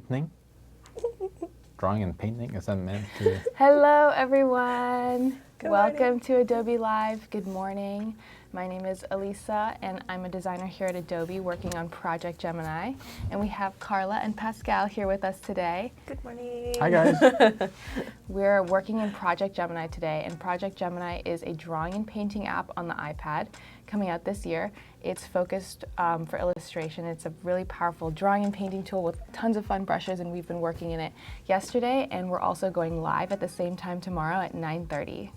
painting? Drawing and painting, is that meant to? Hello, everyone. Welcome morning. to Adobe Live. Good morning. My name is Elisa, and I'm a designer here at Adobe working on Project Gemini. And we have Karla and Pascal here with us today. Good morning. Hi, guys. We're working in Project Gemini today, and Project Gemini is a drawing and painting app on the iPad coming out this year. It's focused for illustration. It's a really powerful drawing and painting tool with tons of fun brushes, and we've been working in it yesterday, and we're also going live at the same time tomorrow at 9:30.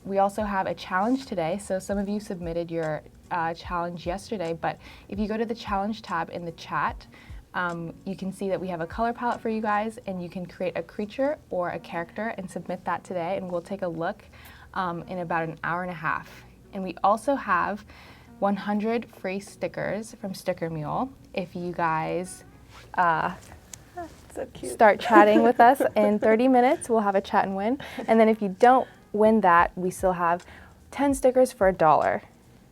We also have a challenge today, so some of you submitted your challenge yesterday, but if you go to the challenge tab in the chat, you can see that we have a color palette for you guys, and you can create a creature or a character and submit that today, and we'll take a look in about an hour and a half. And we also have 100 free stickers from Sticker Mule. If you guys So cute. start chatting with us in 30 minutes, we'll have a chat and win. And then if you don't win that, we still have 10 stickers for $1.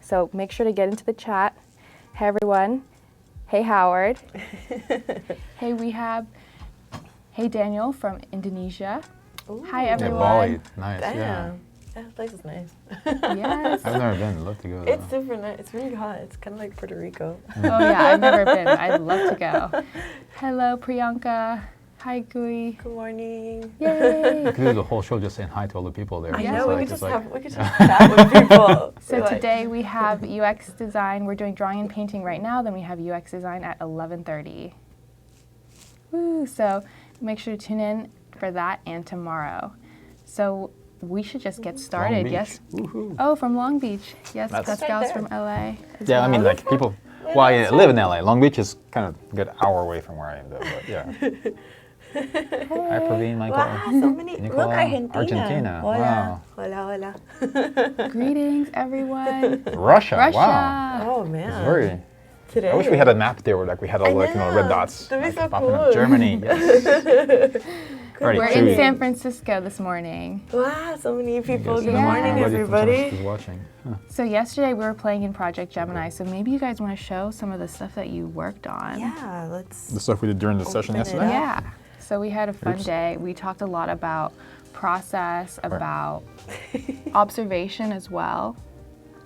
So make sure to get into the chat. Hey everyone. Hey Howard. Hey Rehab. Hey Daniel from Indonesia. Ooh. Hi Yeah, everyone. Bali. Nice, Damn. yeah. That place is nice. Yes. I've never been, love to go though. It's super nice. It's really hot. It's kind of like Puerto Rico. Oh yeah, I've never been. I'd love to go. Hello Priyanka. Hi Gui. Good morning. Yay. We could do the whole show just saying hi to all the people there. I Yeah. know. It's We like- could it's just like- we could just chat with people. So We're like- today we have UX design. We're doing drawing and painting right now. Then we have UX design at 11:30. Woo! So make sure to tune in for that and tomorrow. So we should just get started. Beach. Yes. Woohoo. Oh, from Long Beach. Yes, That's- That's right Pascal's there. from LA. as Yeah, I mean, well. like people. Well, I live in LA. Long Beach is kind of a good hour away from where I am, though. But yeah. Hi, Praveen, Michael. Wow, so many. Nicola, Look, Argentina. Argentina, Hola. wow. Hola, hola. Greetings, everyone. Russia. Russia. Wow. Oh It's man. very. Today. I wish we had a map there where like we had all like red know. dots. That'd be like, so popping up. cool. Germany. Yes. Alrighty, We're should in we- San Francisco this morning. Wow, so many people. Yes, Good Yeah. morning, everybody from San everybody. Francisco's watching. Huh. So yesterday we were playing in Project Gemini. So maybe you guys want to show some of the stuff that you worked on. Yeah, let's. The stuff we did during the session Open it yesterday. up. Yeah. So we had a fun Oops. day. We talked a lot about process, about observation as well,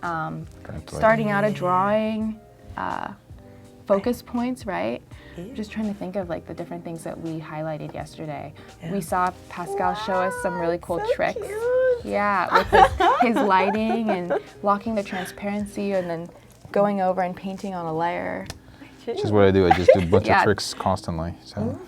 Kind of like- starting out a drawing, focus points, right? Yeah. Just trying to think of like the different things that we highlighted yesterday. Yeah. We saw Pascal show us some really cool So tricks. cute. Yeah, with his lighting and locking the transparency and then going over and painting on a layer. Which is what I do. I just do a bunch Yeah. of tricks constantly. So.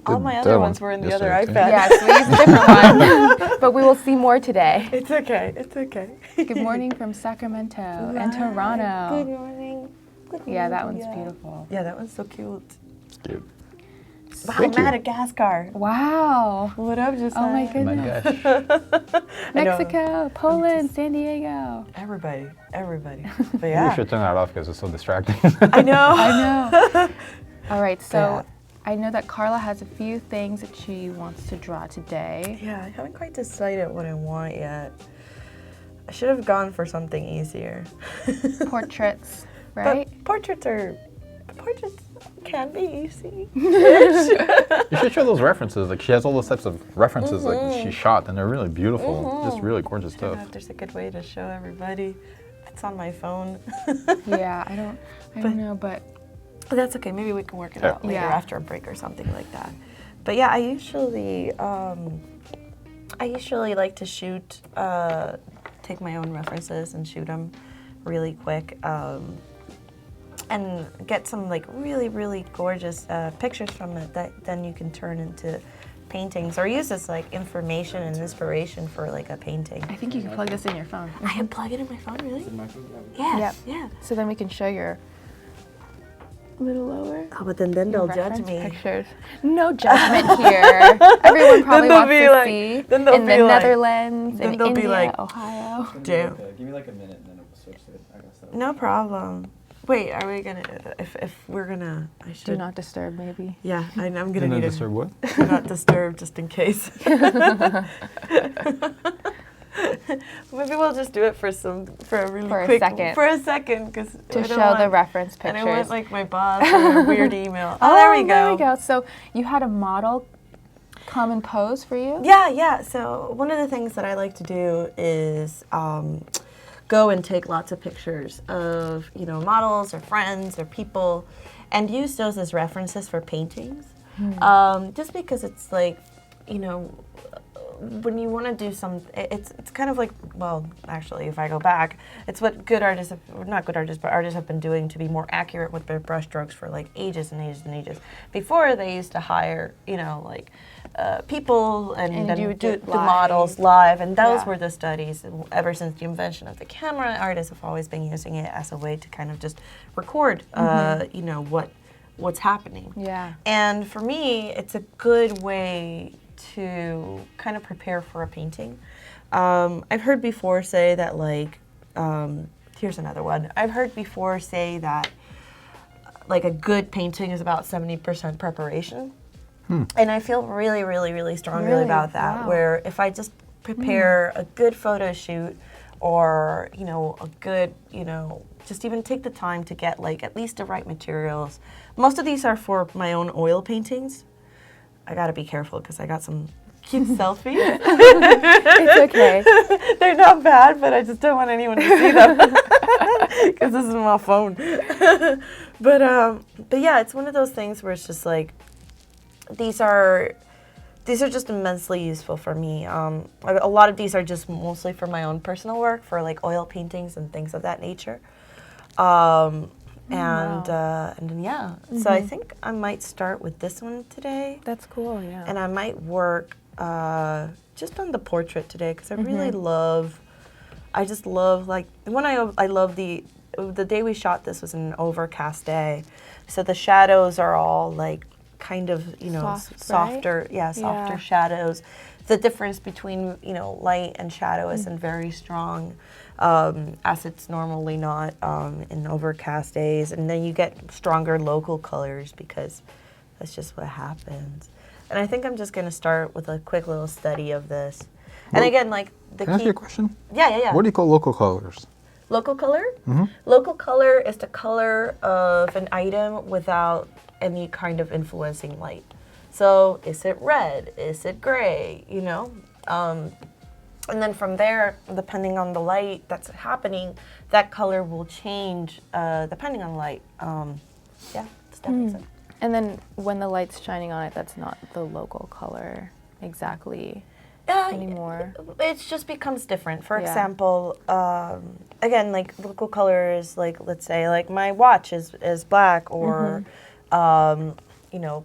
All Did my that other one ones were in the other yesterday, too. iPad. Yes, we used a different one, but we will see more today. It's okay. It's okay. Good morning from Sacramento and Good Toronto. morning. Good Yeah, that morning, one's yeah. beautiful. Yeah, that one's so cute. It's cute. Wow, Thank you. Madagascar. Wow. What up, just Oh my Oh my goodness. gosh. I know. Mexico, Poland, San Diego. Everybody. But We yeah. should turn that off because it's so distracting. I know. I know. All right, so Yeah. I know that Karla has a few things that she wants to draw today. Yeah, I haven't quite decided what I want yet. I should have gone for something easier. Portraits, right? But portraits can be easy. You should show those references. Like she has all those types of references like she shot, and they're really beautiful. Just really gorgeous I don't know stuff. if there's a good way to show everybody. It's on my phone. Yeah, I don't know, but But that's okay. Maybe we can work it Yeah. out later Yeah. after a break or something like that. But yeah, I usually like to shoot, take my own references and shoot them really quick, and get some like really gorgeous pictures from it that then you can turn into paintings or use as like information and inspiration for like a painting. I think you can plug this in your phone. I can plug it in my phone, really? Yes, Yep. yeah. So then we can show your a little lower. Oh, but then they'll judge reference me. Pictures. No judgment here. Everyone probably they'll wants be to like- see then they'll in the be like- Netherlands, then in they'll be India, like, Ohio. Damn. Give me like a minute and then we'll switch to it. I gotta set up. No problem. Wait, are we gonna? If we're gonna, I should. Do not disturb, maybe. Yeah, I'm gonna Didn't need disturb what? Do not disturb, just in case. Maybe we'll just do it for a really For a quick second. For a second, because To show the reference I pictures. don't want like my boss or a weird email. Oh, there we go. There we go. So you had a model come and pose for you? Yeah. So one of the things that I like to do is go and take lots of pictures of models or friends or people, and use those as references for paintings. Just because it's like, when you want to do it's kind of like, well, actually, if I go back, it's what good artists, not good artists, but artists have been doing to be more accurate with their brushstrokes for like ages and ages and ages. Before, they used to hire, people and then you would do do it the live. models live, and those Yeah. were the studies. Ever since the invention of the camera, artists have always been using it as a way to kind of just record, what's happening. Yeah. And for me, it's a good way to kind of prepare for a painting. I've heard before say that, like, here's another one. I've heard before say that, like, a good painting is about 70% preparation. And I feel really, really, really strongly Really? about that, Wow. where if I just prepare a good photo shoot or, a good, just even take the time to get, like, at least the right materials. Most of these are for my own oil paintings. I gotta be careful because I got some cute selfies. It's okay. They're not bad, but I just don't want anyone to see them because this is my phone. But yeah, it's one of those things where it's just like, these are just immensely useful for me. A lot of these are just mostly for my own personal work, for like oil paintings and things of that nature. And then yeah, so I think I might start with this one today. That's cool, yeah. And I might work just on the portrait today, because I really love, I love the day we shot this was an overcast day, so the shadows are all like kind of, softer, softer shadows. The difference between, light and shadow isn't very strong, as it's normally not in overcast days. And then you get stronger local colors because that's just what happens. And I think I'm just going to start with a quick little study of this. And again, like the Can I ask you a question? Yeah. What do you call local colors? Local color? Local color is the color of an item without any kind of influencing light. So is it red? Is it gray? And then from there, depending on the light that's happening, that color will change depending on light. Yeah, does that make sense? And then when the light's shining on it, that's not the local color exactly anymore. It just becomes different. For Yeah. example, again, like local colors, like let's say, like my watch is black, or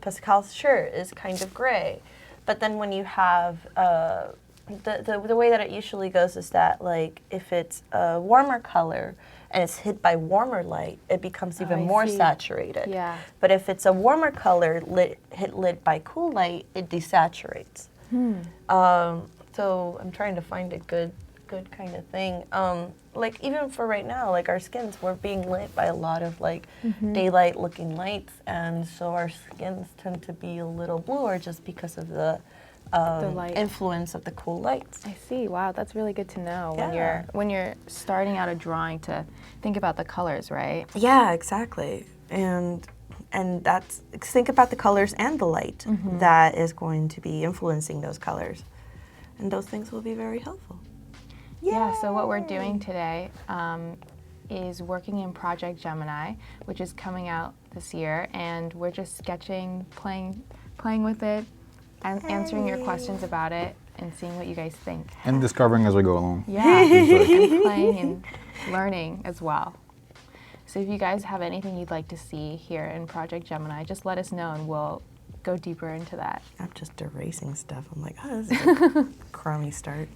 Pascal's shirt is kind of gray. But then when you have the way that it usually goes is that, like, if it's a warmer color and it's hit by warmer light, it becomes even more saturated. Yeah. But if it's a warmer color hit lit by cool light, it desaturates. So I'm trying to find a good kind of thing. Like even for right now, like our skins, we're being lit by a lot of like daylight looking lights, and so our skins tend to be a little bluer just because of the light. influence of the cool lights. I see. Wow, that's really good to know Yeah. when you're starting out a drawing to think about the colors, right? Yeah, exactly. And that's, think about the colors and the light that is going to be influencing those colors. And those things will be very helpful. Yeah, so what we're doing today is working in Project Gemini, which is coming out this year, and we're just sketching, playing with it, and answering your questions about it, and seeing what you guys think. And discovering as we go along. Yeah, and playing and learning as well. So if you guys have anything you'd like to see here in Project Gemini, just let us know and we'll go deeper into that. I'm just erasing stuff. I'm like, oh, this is a crummy start.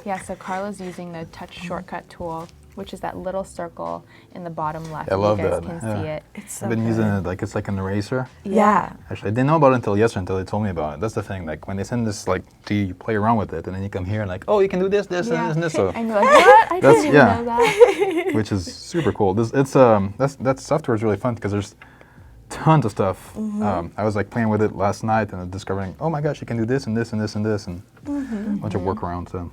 Yeah, so Karla's using the touch shortcut tool, which is that little circle in the bottom left. I love you guys that. can see it. It's so I've been good. using it like it's like an eraser. Yeah. Actually, I didn't know about it until yesterday, until they told me about it. That's the thing. Like when they send this, like, to you, you play around with it, and then you come here and like, oh, you can do this, this, and this, and this. So, And you're like, what? I That's- didn't yeah. know that. which is super cool. That software is really fun because there's tons of stuff. I was like playing with it last night and discovering, oh my gosh, you can do this and this and this and this, and a bunch of workarounds. So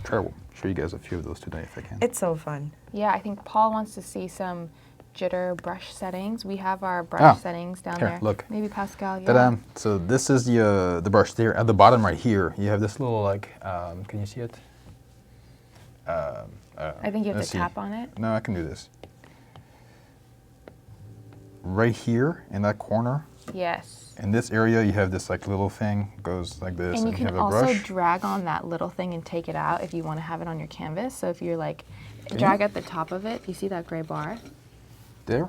try to show you guys a few of those today if I can. It's so fun. Yeah, I think Paul wants to see some jitter brush settings. We have our brush settings down here, there. look. Maybe Pascal, yeah. Ta-da! So this is the brush there. At the bottom right here, you have this little like, can you see it? I think you have to tap on it. No, I can do this. Right here in that corner, Yes. in this area, you have this like little thing, goes like this, And you you can have a also brush. drag on that little thing and take it out if you want to have it on your canvas. So if you're like, drag at the top of it, you see that gray bar? There?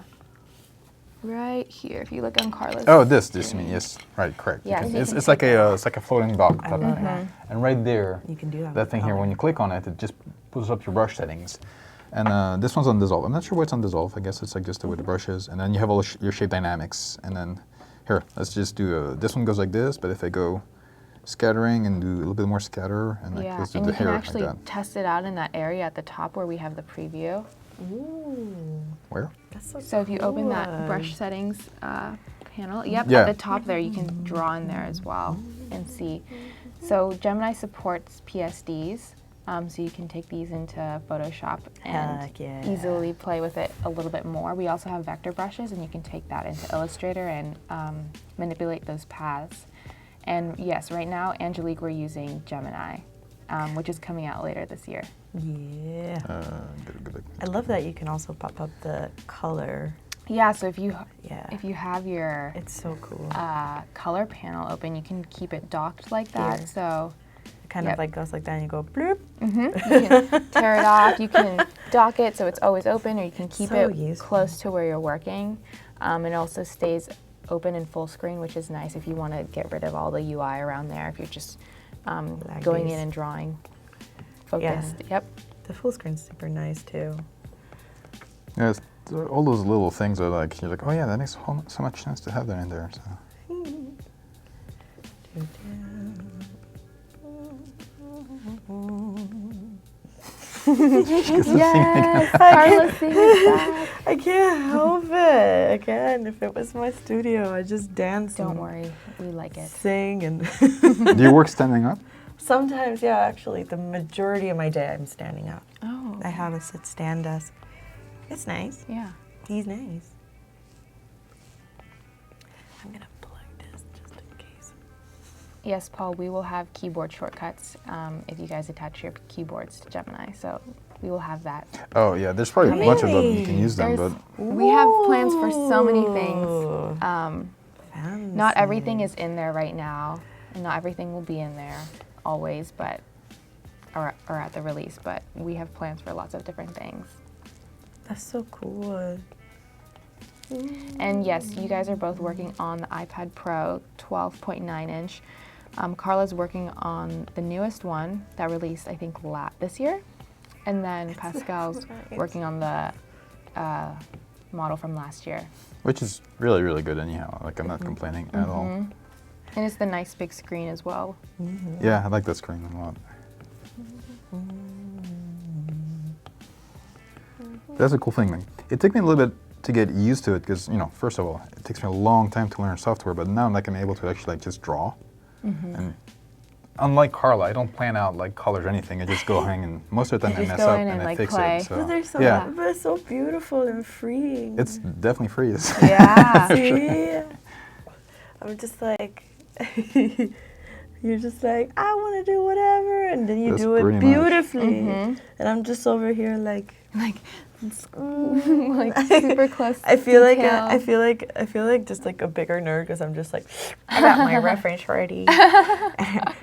Right here, if you look on Karla's. Oh, this you mean, yes, right, correct. Yeah, You so can- you it's can it's like take it a it's like a floating box. I love that. And right there, You can do that. that with thing here, color. when you click on it, it just pulls up your brush settings. And this one's on dissolve. I'm not sure why it's on dissolve. I guess it's like just the way the brush is. And then you have all your shape dynamics. And then here, let's just do this one goes like this. But if I go scattering and do a little bit more scatter, and like Yeah, let's do and the you can hair actually like that. test it out in that area at the top where we have the preview. Ooh, Where? that's so So if you open that cool. brush settings panel, yep, Yeah. at the top there you can draw in there as well and see. So Gemini supports PSDs, so you can take these into Photoshop and Heck yeah. easily play with it a little bit more. We also have vector brushes, and you can take that into Illustrator and manipulate those paths. And yes, right now, Angelique, we're using Gemini, which is coming out later this year. Yeah. Good. I love that you can also pop up the color. Yeah, so if you Yeah. have your It's so cool. color panel open, you can keep it docked like that. Here. So It kind yep. of like goes like that and you go bloop. you can tear it off. You can dock it so it's always open, or you can keep So it useful. close to where you're working. It also stays open in full screen, which is nice if you want to get rid of all the UI around there. If you're just going in Laggies. and drawing focused. Yep. The full screen's super nice too. Yeah, all those little things are like, you're like, oh yeah, that makes so much sense to have that in there. So. Yes, Karla singing back. I can't help it. Again, if it was my studio, I'd just dance. Don't and worry, we like it. Sing and. Do you work standing up? Sometimes, yeah, actually, the majority of my day I'm standing up. Oh, I have a sit-stand desk. It's nice. yeah. He's nice. I'm gonna plug this just in case. Yes, Paul, we will have keyboard shortcuts if you guys attach your keyboards to Gemini. So we will have that. Oh yeah, there's probably a bunch of them. You can use them, There's- but We have plans for so many things. Fancy. Not everything is in there right now, and not everything will be in there always, but or at the release. But we have plans for lots of different things. That's so cool. And yes, you guys are both working on the iPad Pro 12.9 inch. Karla's working on the newest one that released, I think, this year. And then Pascal's working on the model from last year. which is really, really good anyhow. Like I'm not complaining at all. And it's the nice big screen as well. Yeah, I like that screen a lot. That's a cool thing, man. It took me a little bit to get used to it because, you know, first of all, it takes me a long time to learn software, but now I'm able to actually just draw. And unlike Karla, I don't plan out like colors or anything. I just go hang and most of the time I just mess go up in and and, I like, fix play. it. So, But they're so, yeah, but it's so beautiful and freeing. it's definitely free. Yeah. See? I'm just like, you're just like, I want to do whatever, and then you That's do it pretty much. beautifully. And I'm just over here like, like super close. I feel like detail. I feel like just like a bigger nerd because I'm just like, I got my reference ready.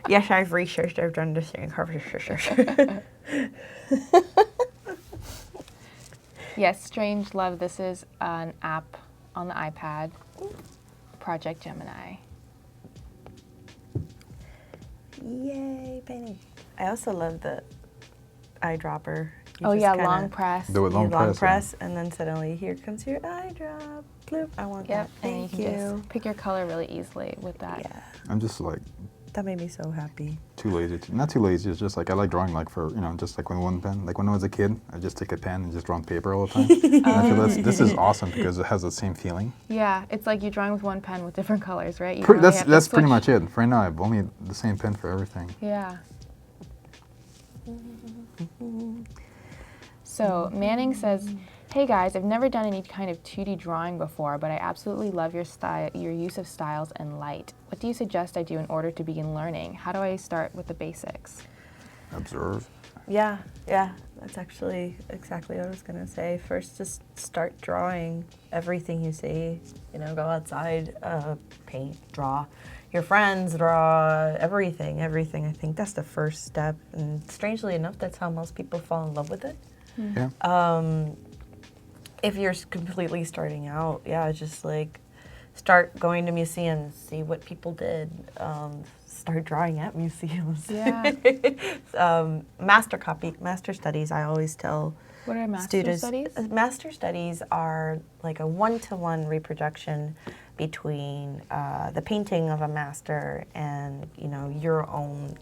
Yes, I've researched. I've done this thing. Yes, Strange Love. This is an app on the iPad. Project Gemini. Yay, painting. I also love the eyedropper. You Oh just yeah, kinda long press. Do it you long press. and then suddenly here comes your eyedrop. Bloop. I want Yep, that. and you Thank can you. just pick your color really easily with that. Yeah, I'm just like that made me so happy. too lazy. Not too lazy. It's just like I like drawing like for, you know, just like with one pen. Like when I was a kid, I just take a pen and just draw on paper all the time. And I feel this is awesome because it has the same feeling. Yeah, it's like you're drawing with one pen with different colors, right? You don't really That's have to that's pretty switch. much it. For right now, I've only the same pen for everything. Yeah. So Manning says, hey guys, I've never done any kind of 2D drawing before, but I absolutely love your style, your use of styles and light. What do you suggest I do in order to begin learning? How do I start with the basics? Observe. Yeah, that's actually exactly what I was gonna say. First, just start drawing everything you see. You know, go outside, paint, draw. Your friends draw everything. I think that's the first step. And strangely enough, that's how most people fall in love with it. Yeah. If you're completely starting out, yeah, just like start going to museums, see what people did. Start drawing at museums. Yeah. Master studies, I always tell What are master students. studies? Master studies are like a one-to-one reproduction between the painting of a master and, you know, your own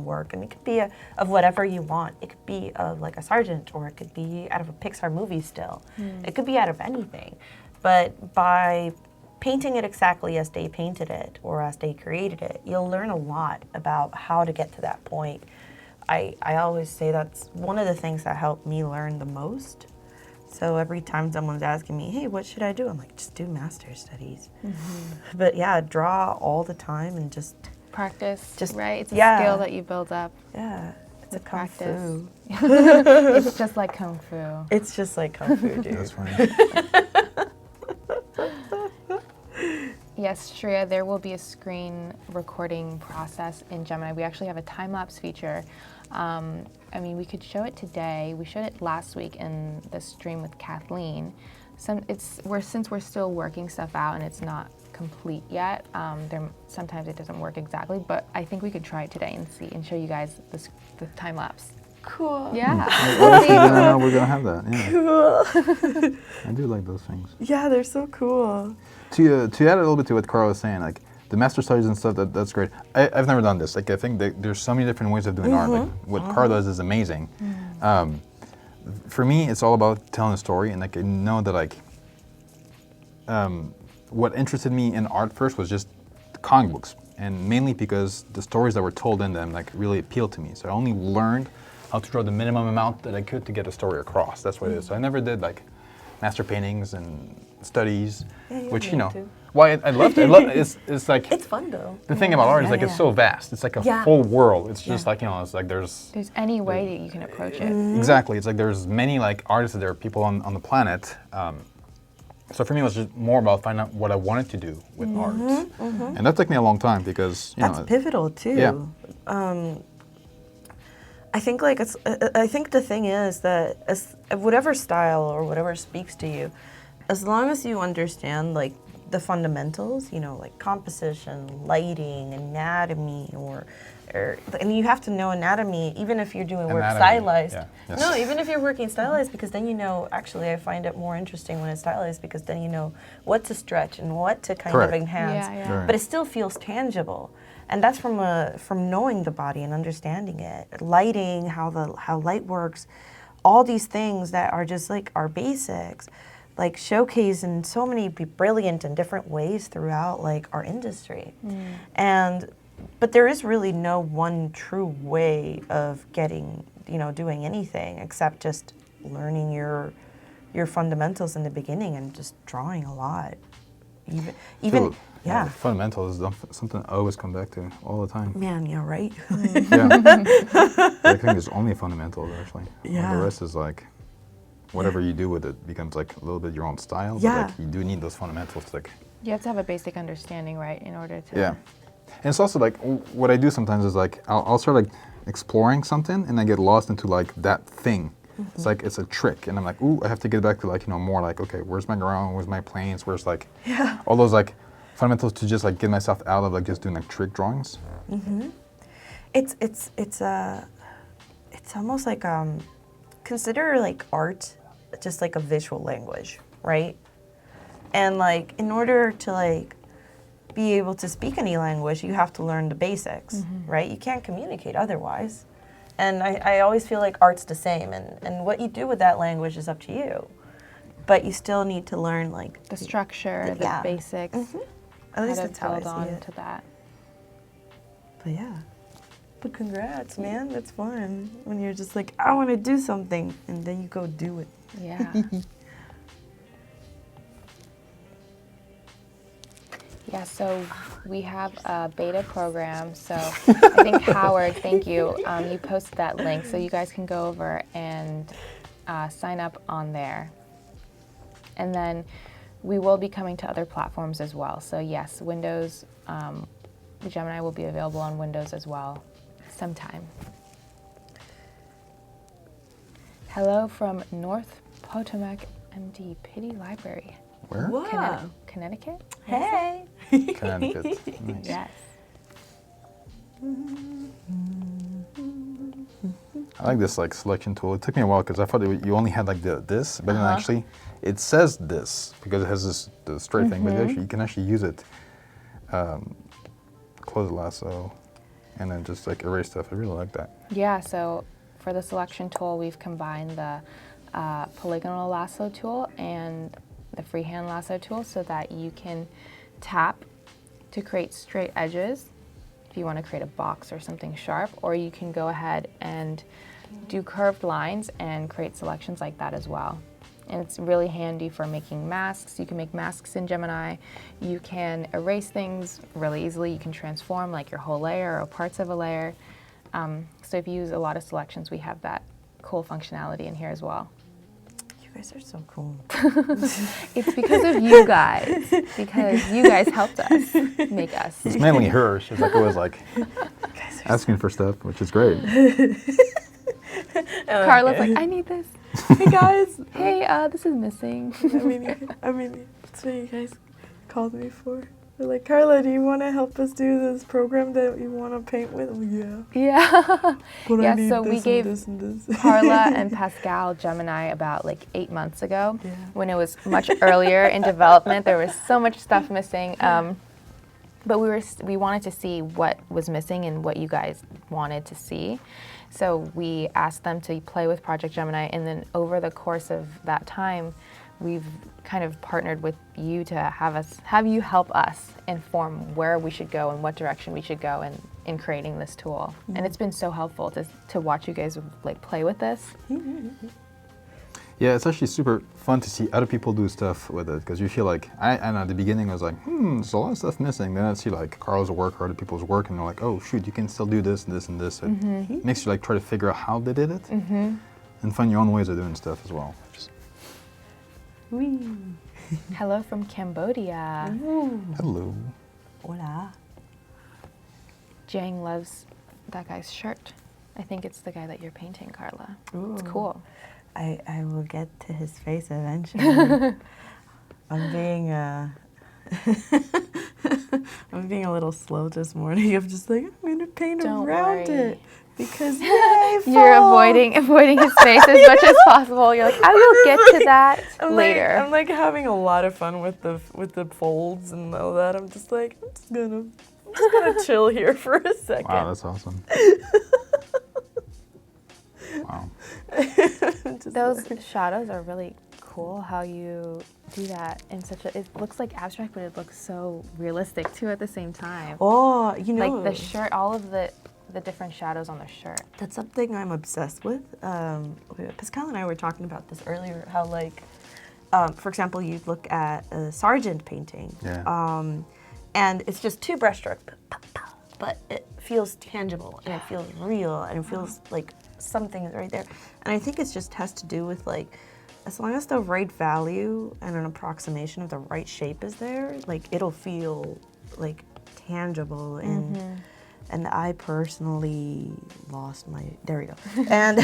work. And it could be of whatever you want. It could be of like a Sargent, or it could be out of a Pixar movie still. It could be out of anything. But by painting it exactly as they painted it or as they created it, you'll learn a lot about how to get to that point. I always say that's one of the things that helped me learn the most. So every time someone's asking me, hey, what should I do? I'm like, just do master studies. But yeah, draw all the time and just Practice, Just- right? It's a yeah. skill that you build up yeah, it's a with kung practice. fu. It's just like Kung Fu. It's just like kung fu, dude. That's funny. Yes, Shreya, there will be a screen recording process in Gemini. We actually have a time-lapse feature. I mean, we could show it today. We showed it last week in the stream with Kathleen. Since we're still working stuff out and it's not complete yet, sometimes it doesn't work exactly, but I think we could try it today and see and show you guys the time-lapse. Cool. Yeah. Yeah, we're gonna have that. Yeah. Cool. I do like those things. Yeah, they're so cool. To add a little bit to what Karla was saying, like the master studies and stuff, that's great. I've never done this. Like I think there's so many different ways of doing art. Like what Karla does is amazing. For me, it's all about telling a story, and like I know that like what interested me in art first was just comic books, and mainly because the stories that were told in them like really appealed to me. So I only learned how to draw the minimum amount that I could to get a story across. That's what it is. So I never did like master paintings and studies, which you know. Why I loved it. It's like It's fun though. the thing about art is Yeah, like it's yeah. so vast. It's like a Yeah. full world. It's just Yeah. like, you know, it's like there's There's any way that you can approach it. exactly. It's like there's many like artists, there are people on the planet. So for me, it was just more about finding out what I wanted to do with art, and that took me a long time because you That's know. pivotal too. Yeah. I think like I think the thing is that whatever style or whatever speaks to you, as long as you understand like the fundamentals, you know, like composition, lighting, anatomy, and you have to know anatomy even if you're doing work Anatomy, stylized. yeah, yes. No, even if you're working stylized, because then you know. Actually, I find it more interesting when it's stylized because then you know what to stretch and what to kind Correct. of enhance. Yeah, yeah. Sure. But it still feels tangible. And that's from knowing the body and understanding it, lighting, how light works, all these things that are just like our basics, like showcased in so many brilliant and different ways throughout like our industry. But there is really no one true way of getting, you know, doing anything except just learning your fundamentals in the beginning and just drawing a lot. Even So, yeah. fundamentals is something I always come back to all the time. Man, yeah, right? Yeah. I think it's only fundamentals actually. Yeah. The rest is like whatever you do with it becomes like a little bit your own style. Yeah. But like you do need those fundamentals to like. You have to have a basic understanding, right, in order to. Yeah. And it's also like what I do sometimes is like I'll start like exploring something and I get lost into like that thing. It's like it's a trick, and I'm like, ooh, I have to get back to like, you know, more like, okay, where's my ground, where's my planes, where's like all those like fundamentals to just like get myself out of like just doing like trick drawings. It's almost like consider like art just like a visual language, right? And like in order to like be able to speak any language, you have to learn the basics, right? You can't communicate otherwise. And I always feel like art's the same, and what you do with that language is up to you. But you still need to learn like The structure, the yeah. basics, At least how that's to how I build see on it. to that. But yeah. But congrats, man. That's fun. When you're just like, I want to do something, and then you go do it. Yeah. Yeah, so we have a beta program. So I think Howard, thank you. You posted that link, so you guys can go over and sign up on there. And then we will be coming to other platforms as well. So yes, Windows, Gemini will be available on Windows as well sometime. Hello from North Potomac, MD, Pitti Library. Where? Wow. Connecticut? Hey. Connecticut. Nice. Yes. I like this like selection tool. It took me a while because I thought you only had like this, but then actually it says this because it has the straight thing. But actually, you can actually use it, close the lasso, and then just like erase stuff. I really like that. Yeah, so for the selection tool, we've combined the polygonal lasso tool and the freehand lasso tool so that you can tap to create straight edges if you want to create a box or something sharp, or you can go ahead and do curved lines and create selections like that as well. And it's really handy for making masks. You can make masks in Gemini. You can erase things really easily. You can transform like your whole layer or parts of a layer. So if you use a lot of selections, we have that cool functionality in here as well. You guys are so cool. It's because of you guys, because you guys helped us make us. It's mainly her. She's like always like asking for stuff, which is great. Karla's like, I need this. Hey guys. Hey, this is missing. I mean, that's what you guys called me for. They're like, Karla, do you want to help us do this program that you want to paint with? I'm like, yeah. Yeah. But I Yeah, need so this we and gave this and this. Karla and Pascal Gemini about like 8 months ago, Yeah. when it was much earlier in development. There was so much stuff missing. But we wanted to see what was missing and what you guys wanted to see. So we asked them to play with Project Gemini, and then over the course of that time, we've kind of partnered with you to have you help us inform where we should go and what direction we should go in creating this tool. And it's been so helpful to watch you guys like play with this. Yeah, it's actually super fun to see other people do stuff with it because you feel like, and at the beginning I was like, there's a lot of stuff missing. Then I see like Karla's work or other people's work and they're like, oh shoot, you can still do this and this and this. It makes you like try to figure out how they did it and find your own ways of doing stuff as well. Hello from Cambodia. Hello. Hola. Jang loves that guy's shirt. I think it's the guy that you're painting, Karla. It's Ooh. cool. I will get to his face eventually. I'm being I'm being a little slow this morning. I'm just like, I'm gonna paint Don't around worry. it because yay, You're fall. avoiding his face as much as possible. You're like, I will get to that later. I'm like having a lot of fun with the folds and all that. I'm just like, I'm just gonna chill here for a second. Wow, that's awesome. Wow. Those shadows are really cool, how you do that in such a, it looks like abstract, but it looks so realistic too at the same time. Oh, you know, Like the shirt, all of the different shadows on the shirt. that's something I'm obsessed with. Pascal and I were talking about this earlier, how like, for example, you look at a Sargent painting, and it's just two brushstrokes, but it feels tangible and it feels real and it feels like something is right there. And I think it just has to do with like, as long as the right value and an approximation of the right shape is there, like it'll feel like tangible and I personally lost my, there we go. And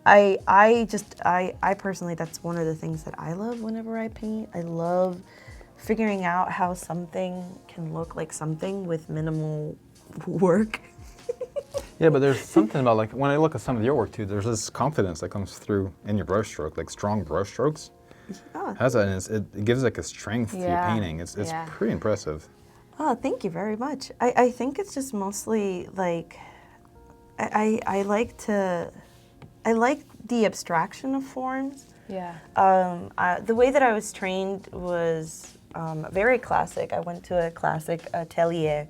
I personally, that's one of the things that I love whenever I paint. I love figuring out how something can look like something with minimal work. Yeah, but there's something about like when I look at some of your work too, there's this confidence that comes through in your brushstroke, like strong brushstrokes. Has that, and it gives like a strength to your painting. It's pretty impressive. Oh, thank you very much. I think it's just mostly like, I like the abstraction of forms. Yeah. The way that I was trained was very classic. I went to a classic atelier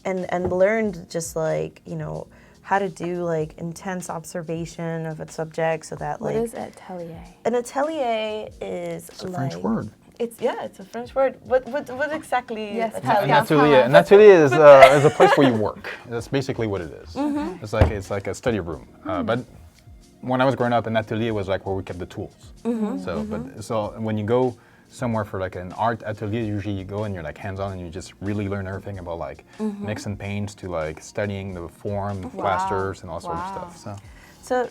and learned just like, you know, how to do like intense observation of a subject so that What like. is atelier? An atelier is It's a French word. It's a French word. What exactly? Yes, is Pascal. An atelier is a place where you work. That's basically what it is. Mm-hmm. It's like a study room. But when I was growing up, an atelier was like where we kept the tools. Mm-hmm. So when you go somewhere for like an art atelier, usually you go and you're like hands-on and you just really learn everything about like Mm-hmm. mix and paints to like studying the form, the plasters, and all sorts of stuff. So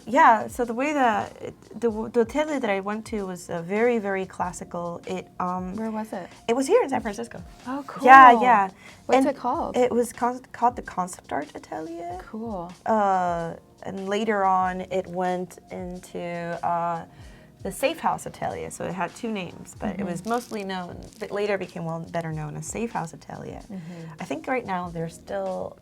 the way that the atelier that I went to was very, very classical. Where was it? It was here in San Francisco. Oh, cool. Yeah. What's And it called? It was called the Concept Art Atelier. Cool. And later on, it went into the Safe House Atelier. So it had two names, but it was mostly known, but later became better known as Safe House Atelier. I think right now they're still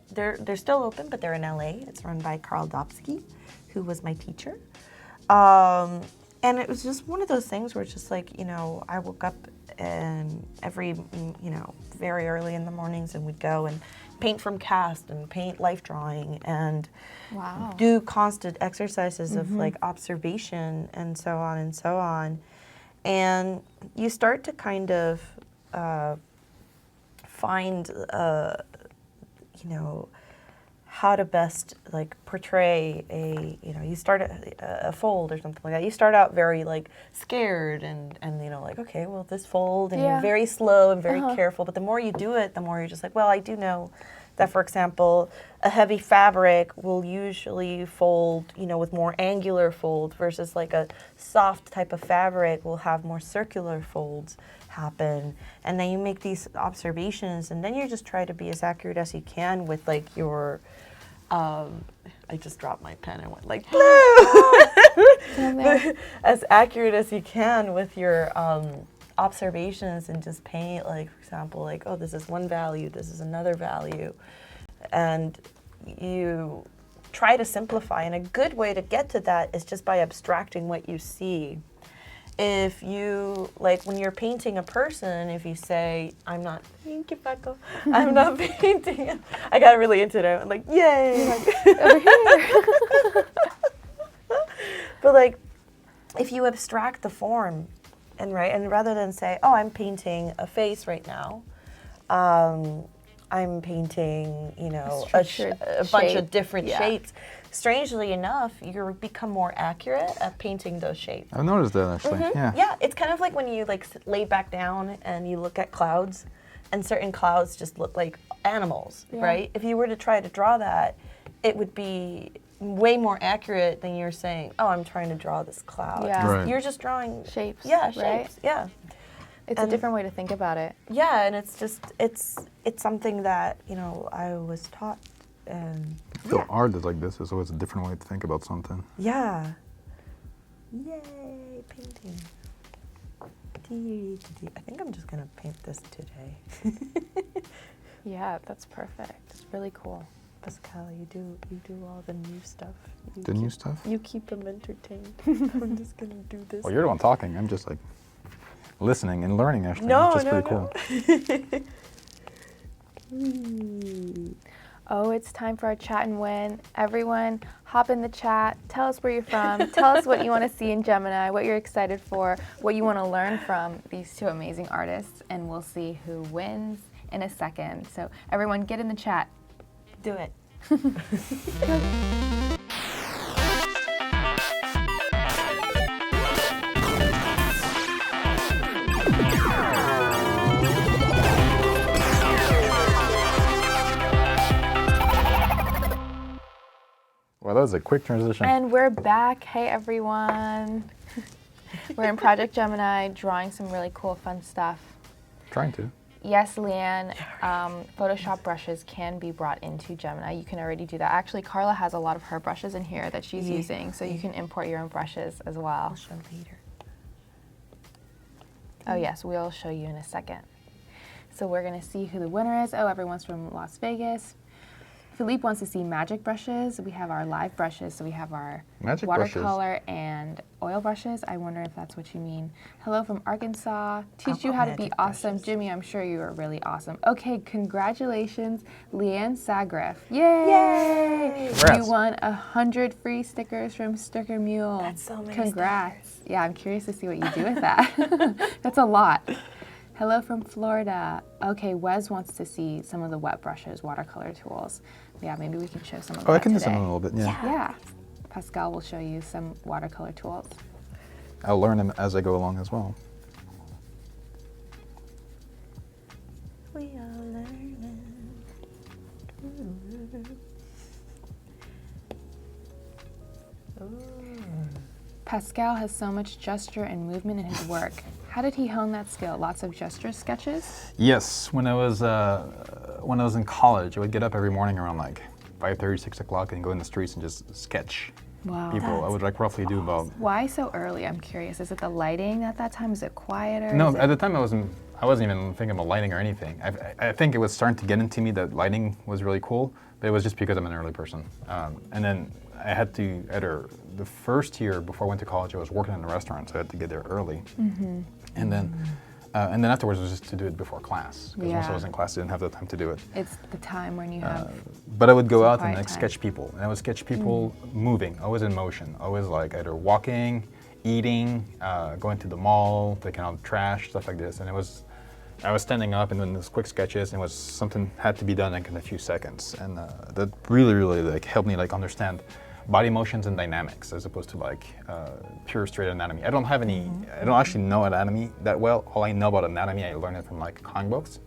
open, but they're in LA. It's run by Karl Ortiz, who was my teacher. And it was just one of those things where it's just like, you know, I woke up and very early in the mornings and we'd go and paint from cast and paint life drawing and do constant exercises of like observation and so on and so on. And you start to kind of find, how to best like portray you start a fold or something like that. You start out very like scared and like, okay, well this fold, and you're very slow and very careful, but the more you do it, the more you're just like, well, I do know that, for example, a heavy fabric will usually fold, with more angular fold versus like a soft type of fabric will have more circular folds happen. And then you make these observations, and then you just try to be as accurate as you can with like your I just dropped my pen and went like blue. As accurate as you can with your observations, and just paint, like, for example, like, oh, this is one value, this is another value, and you try to simplify. And a good way to get to that is just by abstracting what you see. If you, like, when you're painting a person, if you say, I'm not painting, I got really into it. I'm like, yay! Over here. But like, if you abstract the form, and rather than say, oh, I'm painting a face right now, I'm painting, a bunch of different shapes. Strangely enough, you become more accurate at painting those shapes. I've noticed that actually. Yeah, it's kind of like when you like lay back down and you look at clouds, and certain clouds just look like animals, right? If you were to try to draw that, it would be way more accurate than you're saying, oh, I'm trying to draw this cloud. Yeah. Right. You're just drawing shapes. Yeah, right? shapes. Yeah. It's a different way to think about it. Yeah, and it's just it's something that I was taught. And I feel art is like this. It's always a different way to think about something. Yeah. Yay, painting. I think I'm just gonna paint this today. Yeah, that's perfect. It's really cool. Pascal, you do all the new stuff. New stuff? You keep them entertained. I'm just gonna do this. Well, you're the one talking. I'm just like listening and learning, actually. Which is pretty cool. Oh, it's time for our chat and win. Everyone, hop in the chat. Tell us where you're from. Tell us what you want to see in Gemini, what you're excited for, what you want to learn from these two amazing artists, and we'll see who wins in a second. So everyone, get in the chat. Do it. Well, that was a quick transition. And we're back. Hey, everyone. We're in Project Gemini, drawing some really cool, fun stuff. Trying to. Yes, Leanne, Photoshop brushes can be brought into Gemini. You can already do that. Actually, Karla has a lot of her brushes in here that she's using, so you can import your own brushes as well. I'll show later. Oh yes, we'll show you in a second. So we're gonna see who the winner is. Oh, everyone's from Las Vegas. Philippe wants to see magic brushes. We have our live brushes, so we have our Magic brushes. watercolor and oil brushes. I wonder if that's what you mean. Hello from Arkansas. Teach you want how to be magic awesome. brushes. Jimmy, I'm sure you are really awesome. Okay, congratulations, Leanne Sagraff. Yay! Congrats. You won 100 free stickers from Sticker Mule. That's so many Congrats. Yeah, I'm curious to see what you do with that. That's a lot. Hello from Florida. Okay, Wes wants to see some of the wet brushes, watercolor tools. Yeah, maybe we can show some of that Oh, I can do today. some in a little bit, yeah. Yeah. Pascal will show you some watercolor tools. I'll learn them as I go along as well. We are learning. Pascal has so much gesture and movement in his work. How did he hone that skill? Lots of gesture sketches? Yes, when I was in college, I would get up every morning around like 5:30, 6 o'clock and go in the streets and just sketch Wow. people. I would like roughly do about. Why so early? I'm curious. Is it the lighting at that time? Is it quieter? No, Is at the time I wasn't even thinking about lighting or anything. I think it was starting to get into me that lighting was really cool, but it was just because I'm an early person. And then I had to either the first year before I went to college, I was working in a restaurant, so I had to get there early. And then afterwards was just to do it before class, because once I Yeah. was in class, I didn't have the time to do it. It's the time when you have. But I would go Some out and quiet like time. sketch people, and I would sketch people moving, always in motion, always like either walking, eating, going to the mall, taking out trash, stuff like this. And I was standing up and doing these quick sketches, and it was something had to be done like in a few seconds, and that really like helped me like understand body motions and dynamics as opposed to like pure straight anatomy. I don't actually know anatomy that well. All I know about anatomy, I learned it from like comic books.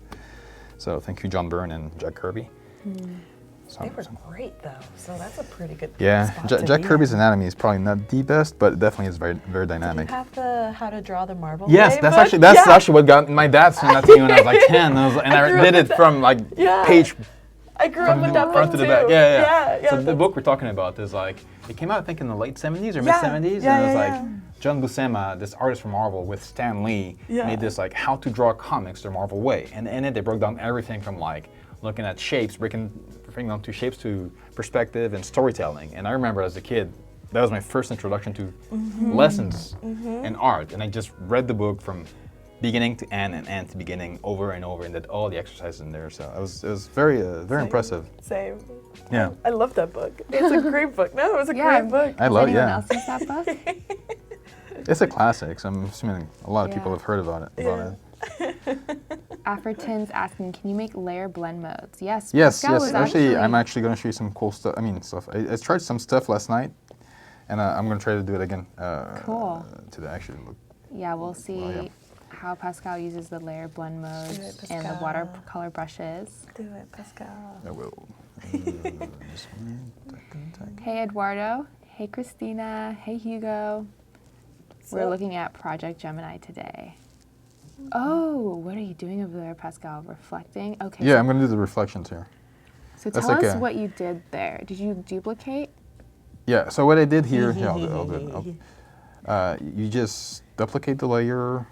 So thank you, John Byrne and Jack Kirby. So, They were great though, so that's a pretty good yeah, spot to Jack be Kirby's in. anatomy is probably not the best, but it definitely is very Do you dynamic. have the How to Draw the Marble? Yes, Way that's book? actually what got my dad sent that to me when I was like 10, and I grew did up it with from like Yeah. page I grew up with that front book to the too. back. Yeah. Yeah, So the that's- book we're talking about is like, it came out I think in the late 70s or Yeah, mid 70s, yeah, and it was yeah, like yeah. John Buscema, this artist from Marvel, with Stan Lee, Yeah. made this like how to draw comics the Marvel way, and in it they broke down everything from like looking at shapes, breaking down to shapes to perspective and storytelling. And I remember as a kid, that was my first introduction to lessons in art, and I just read the book from beginning to end and end to beginning over and over, and did all the exercises in there. So it was very impressive. Same. Yeah. I love that book. It's a great book. No, it was a Yeah. great book. I Does love anyone yeah. else use that book? It's a classic, so I'm assuming a lot of people Yeah. have heard about it. Afterton's asking, can you make layer blend modes? Yes. Yes, Pascal was Actually, I'm actually going to show you some cool stuff. I tried some stuff last night, and I'm going to try to do it again. Cool. Today, actually. Yeah, we'll see Well, yeah. how Pascal uses the layer blend modes it, and the Pascal. watercolor brushes. Do it, Pascal. I will. This one, tac. Hey Eduardo. Hey Christina. Hey Hugo. We're So- looking at Project Gemini today. Oh, what are you doing over there, Pascal? Reflecting? Okay. Yeah, I'm going to do the reflections here. So that's tell like us a- what you did there. Did you duplicate? Yeah, so what I did here, I'll do it. You just duplicate the layer,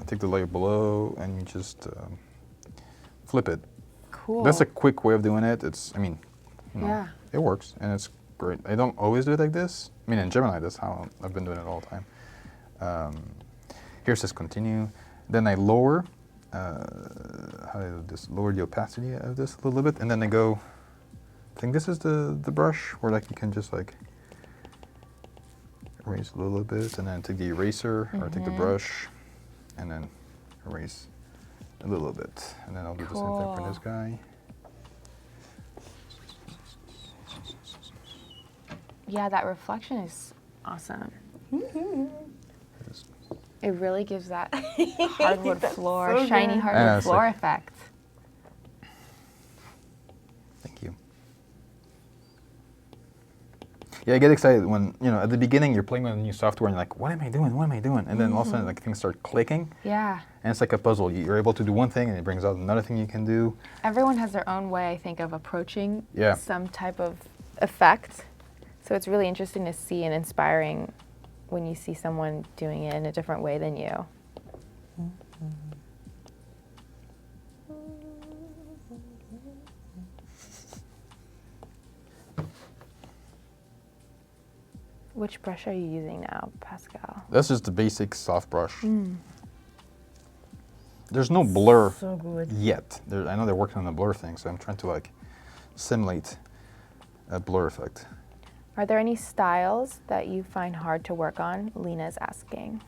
take the layer below, and you just flip it. Cool. That's a quick way of doing it. Yeah. It works, and it's great. I don't always do it like this. I mean, in Gemini, that's how I've been doing it all the time. Here it says continue. Then I lower, how do I do this? Lower the opacity of this a little bit, and then I go, I think this is the brush, where like you can just like erase a little bit, and then take the eraser, or take the brush, and then erase a little bit. And then I'll do the same thing for this guy. Yeah, that reflection is awesome. It really gives that hardwood floor, so shiny good. hardwood Yeah, it's floor like- effect. Thank you. Yeah, I get excited when, at the beginning you're playing with a new software and you're like, what am I doing? What am I doing? And then all of a sudden like things start clicking, Yeah. and it's like a puzzle. You're able to do one thing and it brings out another thing you can do. Everyone has their own way, I think, of approaching Yeah. some type of effect. So it's really interesting to see and inspiring when you see someone doing it in a different way than you. Which brush are you using now, Pascal? That's just the basic soft brush. There's no blur So good. yet. I know they're working on the blur thing, so I'm trying to like simulate a blur effect. Are there any styles that you find hard to work on? Lena's asking.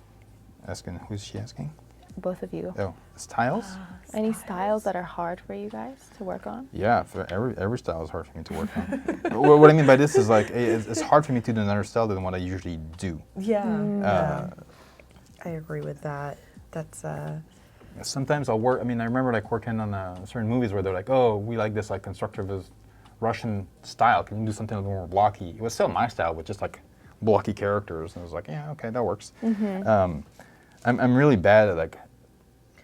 Asking, who's she asking? Both of you. Oh, styles? Any styles that are hard for you guys to work on? Yeah, for every style is hard for me to work on. What I mean by this is like it's hard for me to do another style than what I usually do. Yeah. I agree with that. That's Sometimes I'll work. I mean, I remember like working on certain movies where they're like, "Oh, we like this like constructivist Russian style. Can you do something a little more blocky?" It was still my style with just like blocky characters, and I was like, "Yeah, okay, that works." I'm really bad at like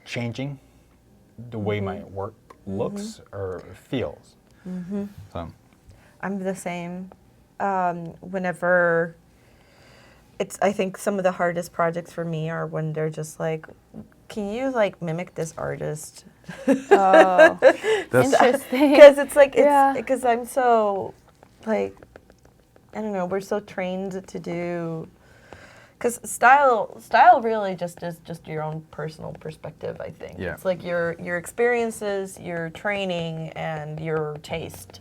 changing the way my work looks or feels. So I'm the same. Whenever I think some of the hardest projects for me are when they're just like, can you like mimic this artist? Oh, that's interesting. Because it's like, Yeah. because I'm so, like, I don't know, we're so trained to do, because style really just is just your own personal perspective, I think. Yeah. It's like your experiences, your training, and your taste.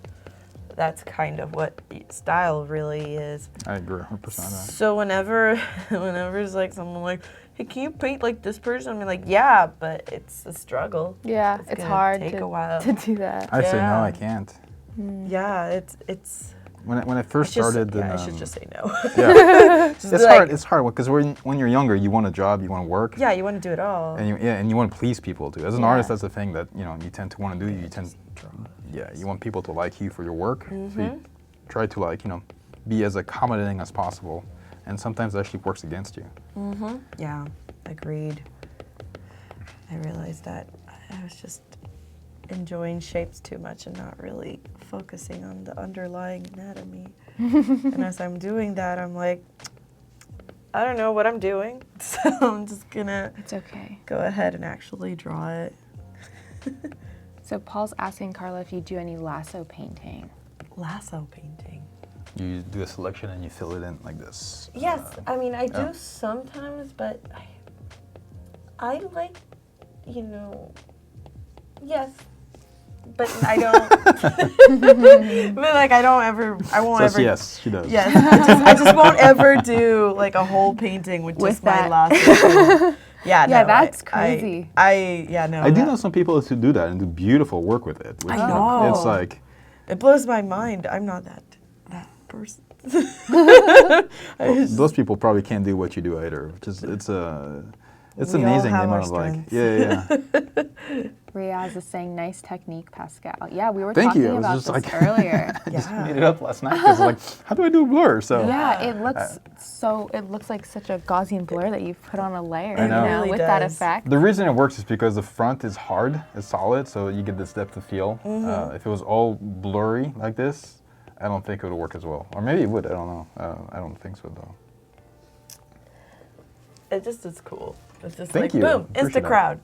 That's kind of what style really is. I agree 100% on that. So whenever it's like someone like, hey, can you paint like this person? I'm like, yeah, but it's a struggle. Yeah, it's gonna hard take to, a while. to do that. I say no, Yeah. I can't. Yeah, it's When I first just, started, yeah, I then, should just say no. yeah, it's like- hard. It's hard because when you're younger, you want a job, you want to work, Yeah, you want to do it all. and you want to please people too. As an Yeah. artist, that's the thing that you tend to want to do. You want people to like you for your work, so you try to like be as accommodating as possible, and sometimes it actually works against you. Yeah, agreed. I realized that I was just enjoying shapes too much and not really focusing on the underlying anatomy. And as I'm doing that, I'm like, I don't know what I'm doing, so I'm just gonna It's okay. go ahead and actually draw it. So Paul's asking Karla if you do any lasso painting. Lasso painting. You do a selection and you fill it in like this. Yes, I mean, I do yeah. sometimes, but I like, yes, but I don't, but like I won't Says ever, yes, she does. yes, I just won't ever do like a whole painting with With just my that. lasso. Yeah, Yeah, no, that's crazy. I do know some people who do that and do beautiful work with it. Which I know. It's like, It blows my mind. I'm not that person. those people probably can't do what you do either. It's We all amazing the have our amount of like, strengths. yeah. Riaz is saying, nice technique, Pascal. Yeah, we were Thank talking you. I was about just this like- earlier. I just Yeah. made it up last night because like, how do I do a blur? So Yeah, it looks like such a Gaussian blur that you've put on a layer, I know. It really with that does. effect. the reason it works is because the front is hard, it's solid, so you get this depth of field. If it was all blurry like this, I don't think it would work as well. Or maybe it would, I don't know. I don't think so though. It just is cool. It's just Thank like, you. boom, Appreciate Insta crowd.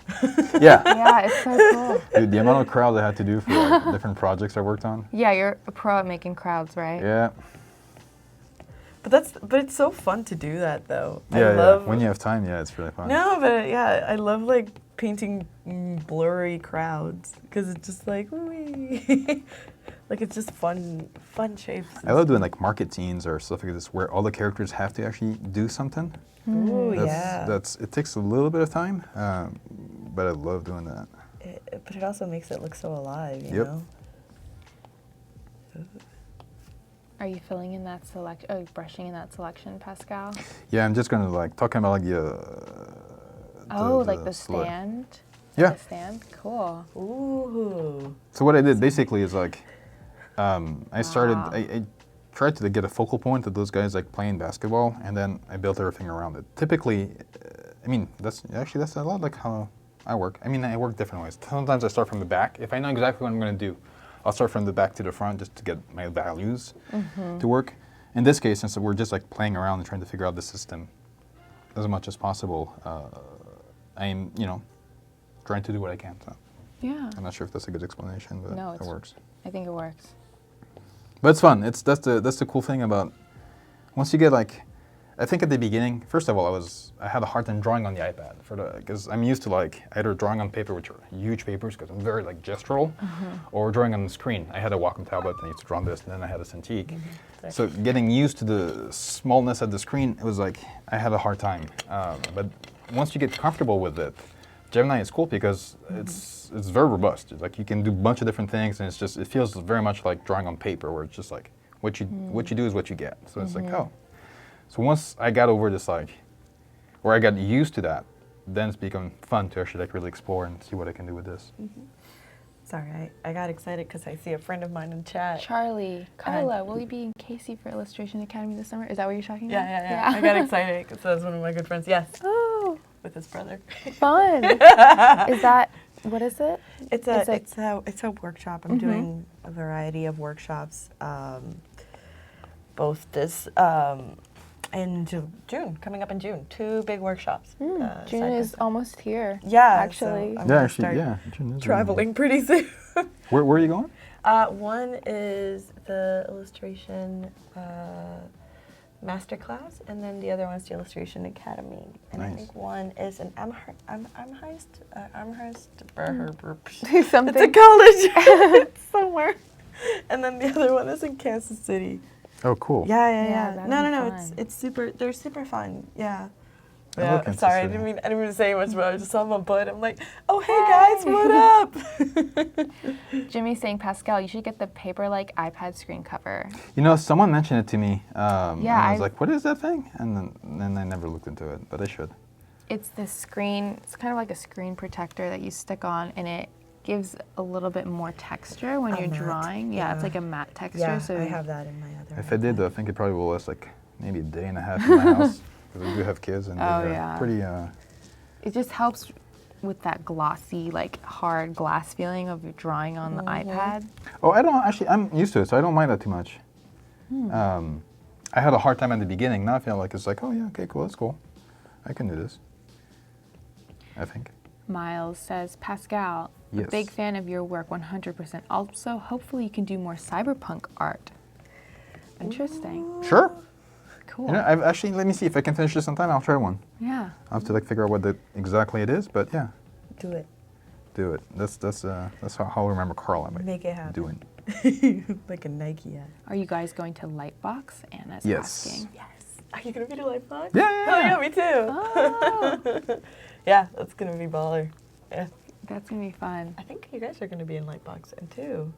Yeah. Yeah, it's so cool. Dude, the amount of crowds I had to do for like, different projects I worked on. Yeah, you're a pro at making crowds, right? Yeah. But it's so fun to do that though. Yeah, I love when you have time, yeah, it's really fun. No, but yeah, I love like painting blurry crowds because it's just like wee. Like it's just fun shapes. I love doing like market scenes or stuff like this where all the characters have to actually do something. Ooh, It takes a little bit of time, but I love doing that. But it also makes it look so alive, you Yep. know. Are you filling in that brushing in that selection, Pascal? Yeah, I'm just gonna like talking about like The select- stand? Yeah. The stand? Cool. Ooh. So what I did basically is like, I started. Wow. I tried to get a focal point of those guys like playing basketball, and then I built everything around it. Typically, I mean that's a lot like how I work. I mean I work different ways. Sometimes I start from the back. If I know exactly what I'm gonna do, I'll start from the back to the front just to get my values to work. In this case, since we're just like playing around and trying to figure out the system as much as possible, I'm trying to do what I can. So Yeah. I'm not sure if that's a good explanation, but No, it works. I think it works. But it's fun. That's the cool thing about once you get like, I think at the beginning, first of all, I had a hard time drawing on the iPad because I'm used to like either drawing on paper, which are huge papers because I'm very like gestural, or drawing on the screen. I had a Wacom tablet and I used to draw on this, and then I had a Cintiq. So getting used to the smallness of the screen, it was like I had a hard time. But once you get comfortable with it, Gemini is cool because it's very robust. Like you can do a bunch of different things, and it feels very much like drawing on paper, where it's just like what you do is what you get. So it's like, oh. So once I got over this, like, or I got used to that, then it's become fun to actually like really explore and see what I can do with this. Sorry, I got excited because I see a friend of mine in chat. Charlie, Karla, will you be in Casey for Illustration Academy this summer? Is that what you're talking about? Yeah. I got excited because that was one of my good friends. Yes. Oh, With his brother. fun. Is that, what is it? It's a workshop. I'm doing a variety of workshops. Both this in June, coming up in June. 2 big workshops. June side by is side. almost here. Yeah, actually. So I'm gonna start June is traveling pretty soon. Where are you going? One is the illustration masterclass, and then the other one's the Illustration Academy. And I think one is an Amherst. Something. It's a college somewhere. And then the other one is in Kansas City. Oh, cool. Yeah, Yeah. that'd No. be fun. It's super. They're super fun. Yeah. I love Kansas Sorry, I City. didn't mean to say much, but I just saw my butt. I'm like, oh hey guys, what up? Jimmy's saying, Pascal, you should get the paper-like iPad screen cover. You know, someone mentioned it to me. And I was I- like, what is that thing? And then I never looked into it, but I should. It's this screen, it's kind of like a screen protector that you stick on, and it gives a little bit more texture when A you're matte, drawing. Yeah, it's like a matte texture. Yeah, so I have that in my other. If I did, though, I think it probably will last like maybe a day and a half in my house. Because we do have kids, and they're pretty. It just helps with that glossy, like hard glass feeling of your drawing on the iPad. Oh, I don't actually. I'm used to it, so I don't mind that too much. I had a hard time at the beginning. Now I feel like it's like, oh yeah, okay, cool, that's cool. I can do this. I think. Miles says, Pascal, Yes. a big fan of your work, 100%. Also, hopefully you can do more cyberpunk art. Interesting. Sure. Cool. You know, I've actually. Let me see if I can finish this on time. I'll try one. Yeah. I'll have to like figure out what exactly it is, but yeah, Do it. do it. That's how I'll remember Karla. Like, Make it happen. Doing. Like a Nike ad. Are you guys going to Lightbox? Anna's Yes. asking. Yes. Are you gonna be to Lightbox? Yeah. Oh yeah, me too. Oh, Yeah, that's gonna be baller. Yeah. that's going to be fun. I think you guys are gonna be in Lightbox and too.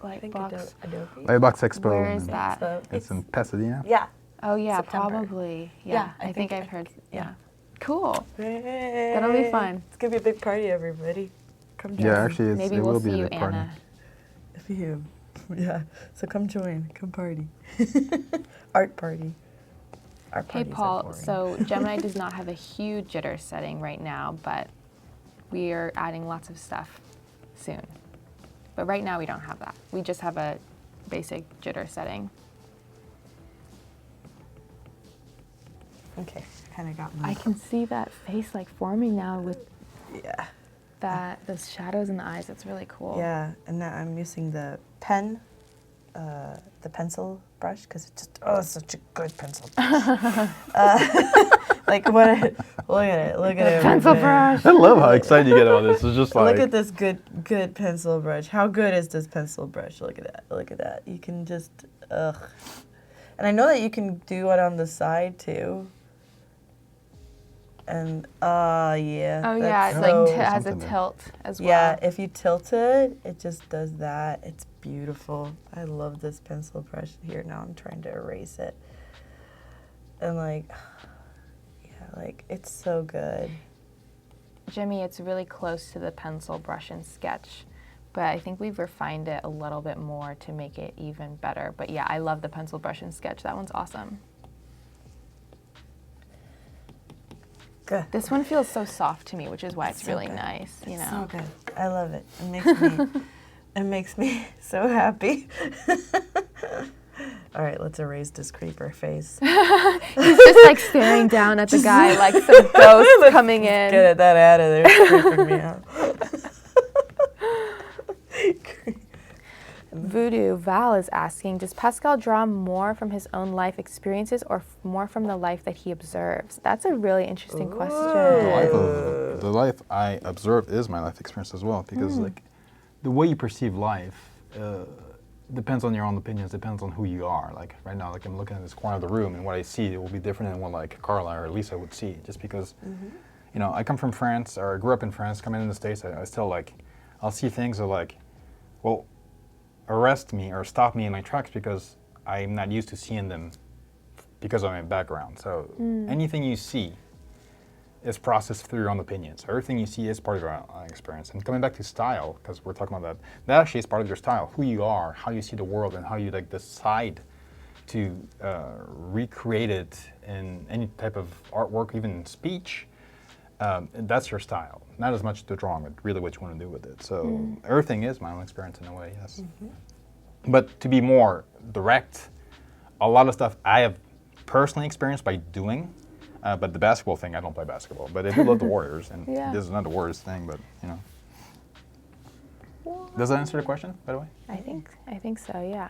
I think Lightbox. Adobe. Lightbox Expo. Where is and that? So It's in Pasadena. Yeah. Oh, yeah, September. probably. Yeah, Yeah, I think I've heard. Yeah. Cool. That'll That'll be fun. It's gonna be a big party, everybody. Come join. Yeah, actually, Maybe it we'll will be see a you, big party. Anna. You. Yeah. So come join. Come party. Art party. Art Hey, parties are Paul. boring. So Gemini does not have a huge jitter setting right now, but we are adding lots of stuff soon. But right now we don't have that. We just have a basic jitter setting. Okay. Kind of got I my. can see that face like forming now with Yeah. those shadows in the eyes. It's really cool. Yeah, and now I'm using the pen, the pencil brush, because it's just, it's such a good pencil brush. Like, look at it. Pencil everybody. brush. I love how excited you get about this. It's just like. Look at this good pencil brush. How good is this pencil brush? Look at that. You can just, ugh. And I know that you can do it on the side, too. And, yeah. Oh, that's yeah, it's so- like it has a Something there. tilt as well. Yeah, if you tilt it, it just does that. It's beautiful. I love this pencil brush here. Now I'm trying to erase it. And like, yeah, like it's so good. Jimmy, it's really close to the pencil brush and sketch, but I think we've refined it a little bit more to make it even better. But yeah, I love the pencil brush and sketch. That one's awesome. Good. This one feels so soft to me, which is why it's So really good. nice, you know. So good. I love it. It makes me so happy. All right, let's erase this creeper face. He's just like staring down at the guy like some ghost coming in. Get that out of there. It's creeping me out. Voodoo Val is asking, does Pascal draw more from his own life experiences or more from the life that he observes? That's a really interesting question. The life I observe is my life experience as well, because like the way you perceive life depends on your own opinions, depends on who you are. Like right now, like I'm looking at this corner of the room, and what I see it will be different than what like Karla or Lisa would see, just because you know I come from France or I grew up in France. Coming in the States, I still like I'll see things that like, well, arrest me or stop me in my tracks because I'm not used to seeing them because of my background. So anything you see is processed through your own opinions. Everything you see is part of your own experience. And coming back to style, because we're talking about that actually is part of your style. Who you are, how you see the world, and how you like decide to recreate it in any type of artwork, even speech. That's your style. Not as much the drawing, but really what you want to do with it. So everything is my own experience in a way, yes. But to be more direct, a lot of stuff I have personally experienced by doing. But the basketball thing, I don't play basketball. But I do love the Warriors, and this is not the Warriors thing, but you know. Does that answer the question, by the way? I think so, yeah.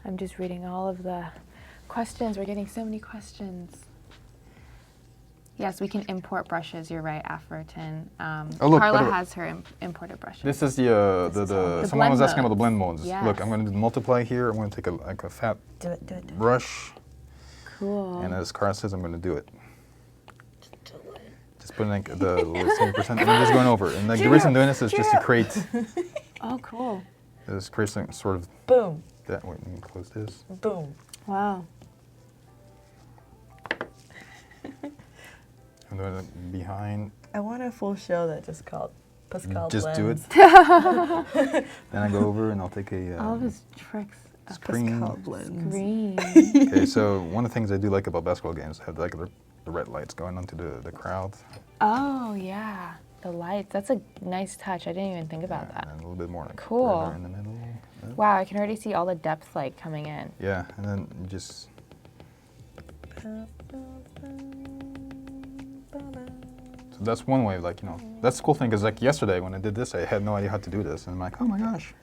I'm just reading all of the questions. We're getting so many questions. Yes, we can import brushes. You're right, Afroton. Look, Karla has her imported brushes. This is the someone was asking about the Blendmodes. Yes. Look, I'm going to do multiply here. I'm going to take a fat brush. Cool. And as Karla says, I'm going to do it. Just putting like the 70%, and I'm just going over. And like the reason I'm doing this is just to create. Oh, cool. Just create some sort of. Boom. That. Wait, let me close this. Boom. Wow. I'm doing it behind. I want a full show that just called Pascal Just Blends. do it. Then I go over and I'll take a. All of his tricks. Screen. Pascal Blends. Green. Okay, so one of the things I do like about basketball games have like the red lights going onto the crowd. Oh, yeah. The lights. That's a nice touch. I didn't even think about that. And a little bit more like Cool. further in the middle. Wow, I can already see all the depth like coming in. Yeah, and then you just. So that's one way of like, you know, that's the cool thing because like yesterday when I did this, I had no idea how to do this. And I'm like, oh my gosh.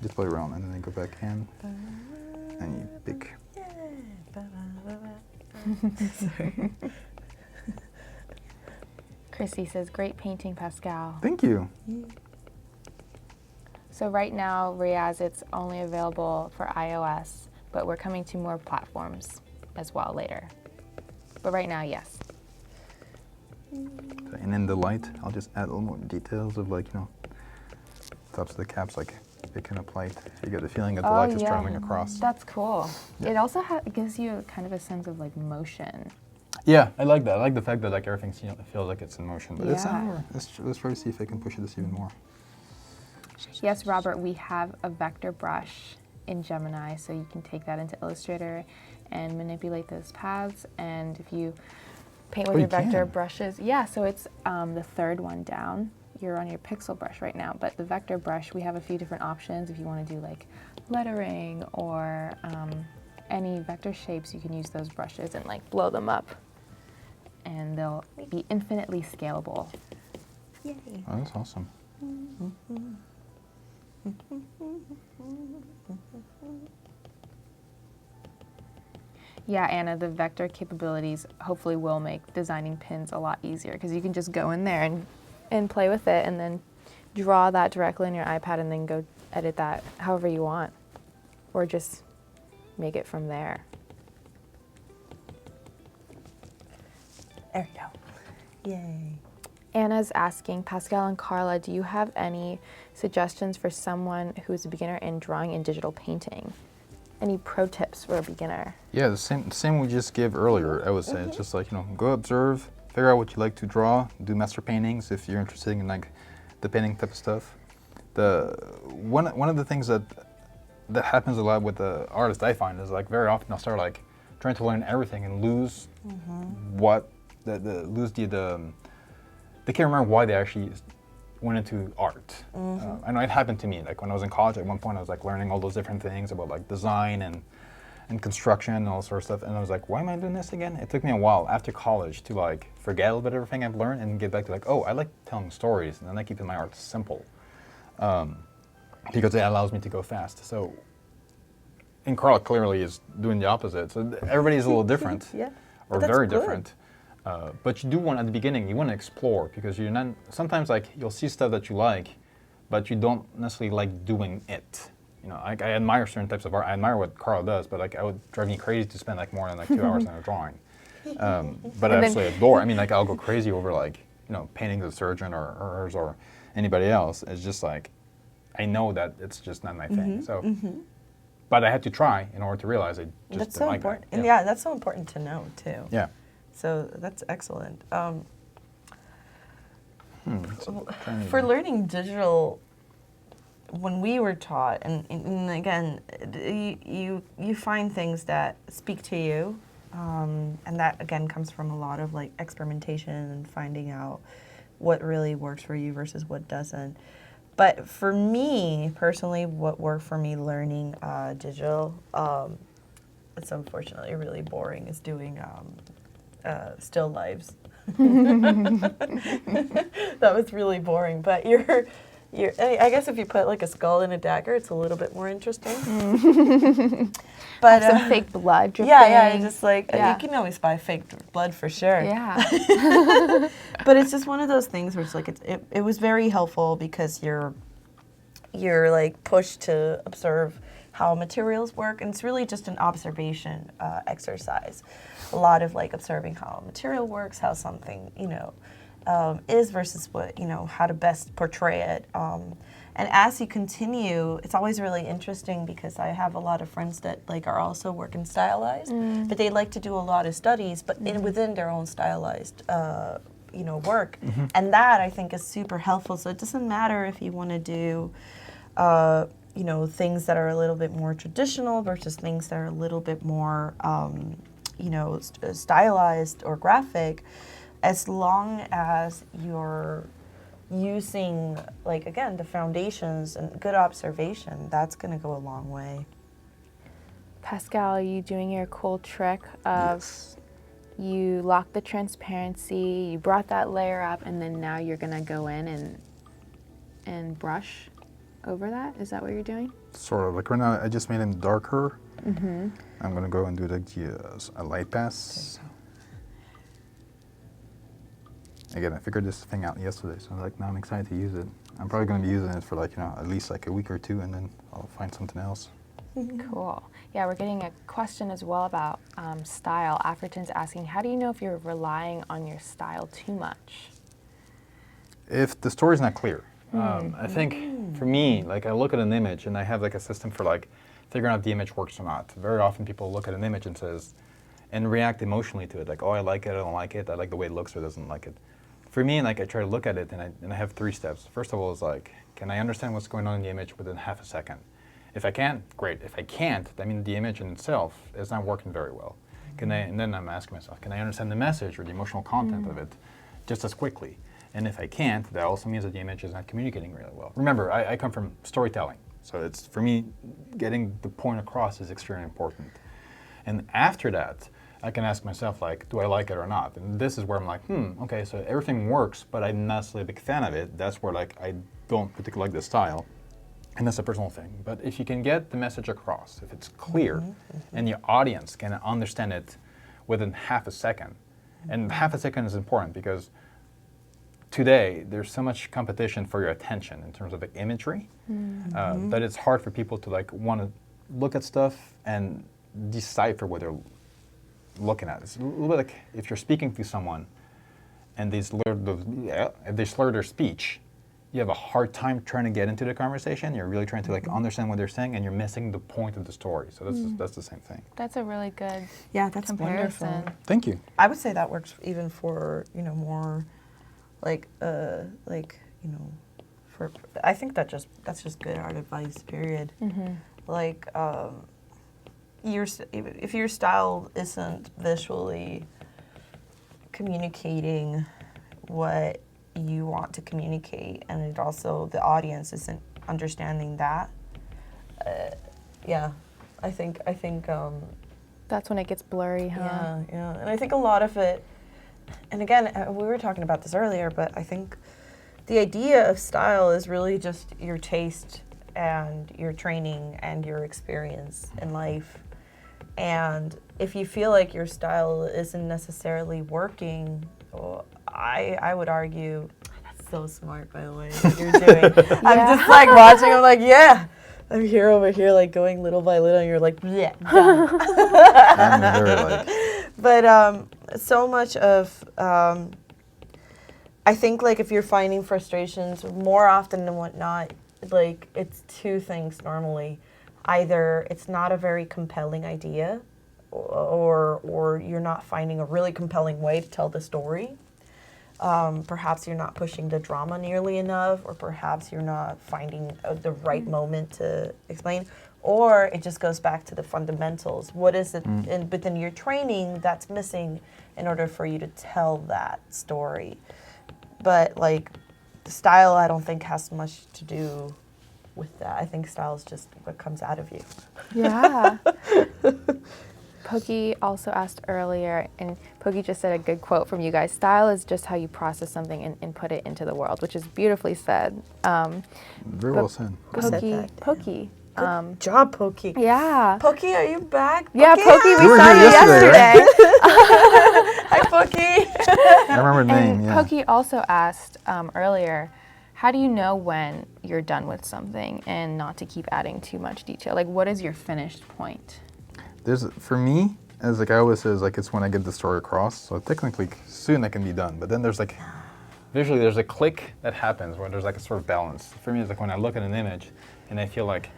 Just play around and then I go back in and you pick. Sorry. Chrissy says, great painting, Pascal. Thank you. So right now, Riaz, it's only available for iOS, but we're coming to more platforms as well later. But right now, yes. And then the light, I'll just add a little more details of like, you know, tops of the caps, like picking up light. You get the feeling that the light is traveling across. That's cool. Yeah. It also gives you kind of a sense of like motion. Yeah, I like that. I like the fact that like everything feels like it's in motion. But it's Yeah. not. Let's try to see if I can push this even more. Yes, Robert, we have a vector brush in Gemini, so you can take that into Illustrator and manipulate those paths. And if you paint with Oh, your you vector can? brushes, yeah, so it's the third one down. You're on your pixel brush right now, but the vector brush, we have a few different options. If you want to do like lettering or any vector shapes, you can use those brushes and like blow them up. And they'll be infinitely scalable. Yay. Oh, that's awesome. Yeah, Anna, the vector capabilities hopefully will make designing pins a lot easier because you can just go in there and play with it and then draw that directly on your iPad and then go edit that however you want or just make it from there. There we go. Yay. Anna's asking, Pascal and Karla, do you have any suggestions for someone who is a beginner in drawing and digital painting? Any pro tips for a beginner? Yeah, the same we just gave earlier. I would say it's just like, you know, go observe, figure out what you like to draw, do master paintings if you're interested in like the painting type of stuff. One of the things that happens a lot with the artists I find is like very often they'll start like trying to learn everything and lose they can't remember why they actually went into art. I know it happened to me. Like when I was in college, at one point I was like learning all those different things about like design and construction and all sorts of stuff. And I was like, why am I doing this again? It took me a while after college to like forget a little bit of everything I've learned and get back to like, oh, I like telling stories and then I keep my art simple. because it allows me to go fast. So, and Karla clearly is doing the opposite. So everybody's a little different, Yeah. or But that's very good. different. But you do want, at the beginning, you want to explore, because you're not, sometimes like you'll see stuff that you like, but you don't necessarily like doing it. You know, like I admire certain types of art. I admire what Karla does, but like I would drive me crazy to spend like more than like 2 hours on a drawing. But I And then- absolutely adore. I mean, like I'll go crazy over like, you know, painting the surgeon or hers or anybody else. It's just like, I know that it's just not my thing. So, but I had to try in order to realize I just That's didn't so like important. that. And yeah, that's so important to know too. Yeah. So that's excellent. So trying to- For learning digital, when we were taught, and again, you find things that speak to you, and that again comes from a lot of like experimentation and finding out what really works for you versus what doesn't. But for me personally, what worked for me learning digital, it's unfortunately really boring, is doing still lives. That was really boring, but I guess if you put like a skull and a dagger, it's a little bit more interesting. But Some fake blood dripping. yeah, just like Yeah. you can always buy fake blood for sure. Yeah. But it's just one of those things where it's like it was very helpful because you're like pushed to observe how materials work, and it's really just an observation exercise. A lot of like observing how a material works, how something is versus what how to best portray it. And as you continue, it's always really interesting because I have a lot of friends that like are also working stylized, but they like to do a lot of studies, but within their own stylized work, and that I think is super helpful. So it doesn't matter if you want to do things that are a little bit more traditional versus things that are a little bit more stylized or graphic, as long as you're using, like, again, the foundations and good observation, that's going to go a long way. Pascal, are you doing your cool trick of you lock the transparency, you brought that layer up, and then now you're going to go in and brush over that? Is that what you're doing? Sort of. Like right now, I just made him darker. I'm going to go and do like a light pass. Again, I figured this thing out yesterday, so like now I'm excited to use it. I'm probably going to be using it for like, at least like a week or two, and then I'll find something else. Cool. Yeah, we're getting a question as well about style. African's asking, how do you know if you're relying on your style too much? If the story's not clear. I think for me, like I look at an image and I have like a system for like figuring out if the image works or not. Very often people look at an image and react emotionally to it. Like, oh, I like it, I don't like it, I like the way it looks or doesn't like it. For me, like I try to look at it and I have 3 steps. First of all is like, can I understand what's going on in the image within half a second? If I can, great. If I can't, I mean the image in itself is not working very well. And then I'm asking myself, can I understand the message or the emotional content of it just as quickly? And if I can't, that also means that the image is not communicating really well. Remember, I come from storytelling, so it's, for me, getting the point across is extremely important. And after that, I can ask myself, like, do I like it or not? And this is where I'm like, okay, so everything works, but I'm not necessarily a big fan of it. That's where, like, I don't particularly like the style. And that's a personal thing. But if you can get the message across, if it's clear, and your audience can understand it within half a second, and half a second is important because today there's so much competition for your attention in terms of the imagery that it's hard for people to like want to look at stuff and decipher what they're looking at. It's a little bit like if you're speaking to someone and they slur their speech, you have a hard time trying to get into the conversation. You're really trying to like understand what they're saying, and you're missing the point of the story. So that's the same thing. That's a really good That's comparison. wonderful. Thank you. I would say that works even for more for I think that's just good art advice, period. Like if your style isn't visually communicating what you want to communicate, and it also the audience isn't understanding that, I think That's when it gets blurry, huh? yeah, and I think a lot of it, and again, we were talking about this earlier, but I think the idea of style is really just your taste and your training and your experience in life. And if you feel like your style isn't necessarily working, I would argue, that's so smart, by the way, what you're doing. I'm just like watching, I'm like, yeah. I'm here over here like going little by little, and you're like, yeah, done. I'm very like, But so much of, I think like if you're finding frustrations, more often than whatnot, like it's two things normally. Either it's not a very compelling idea, or you're not finding a really compelling way to tell the story. Perhaps you're not pushing the drama nearly enough, or perhaps you're not finding the right moment to explain, or it just goes back to the fundamentals. What is it within your training that's missing in order for you to tell that story? But like, the style I don't think has much to do with that. I think style is just what comes out of you. Yeah. Pokey also asked earlier, and Pokey just said a good quote from you guys, style is just how you process something and put it into the world, which is beautifully said. very well said. Pokey. Good job, Pokey. Yeah. Pokey, are you back? Yeah, Pokey, we You were saw here you yesterday, yesterday. Hi, Pokey. I remember the name, And yeah. Pokey also asked earlier, how do you know when you're done with something and not to keep adding too much detail? Like, what is your finished point? For me, as like I always say, is like it's when I get the story across. So technically, soon I can be done. But then there's like, visually, there's a click that happens where there's like a sort of balance. For me, it's like when I look at an image and I feel like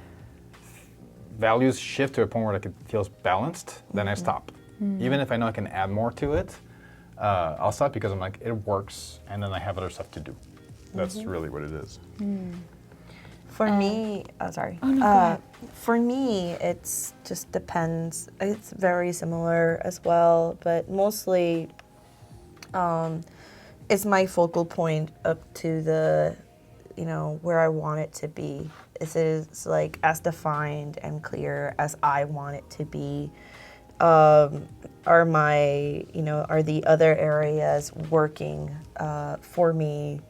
values shift to a point where like it feels balanced, then I stop. Even if I know I can add more to it, I'll stop because I'm like, it works, and then I have other stuff to do. That's really what it is. For me, go for me, it's just depends. It's very similar as well, but mostly it's my focal point up to the, where I want it to be. It's like as defined and clear as I want it to be. Are the other areas working for me?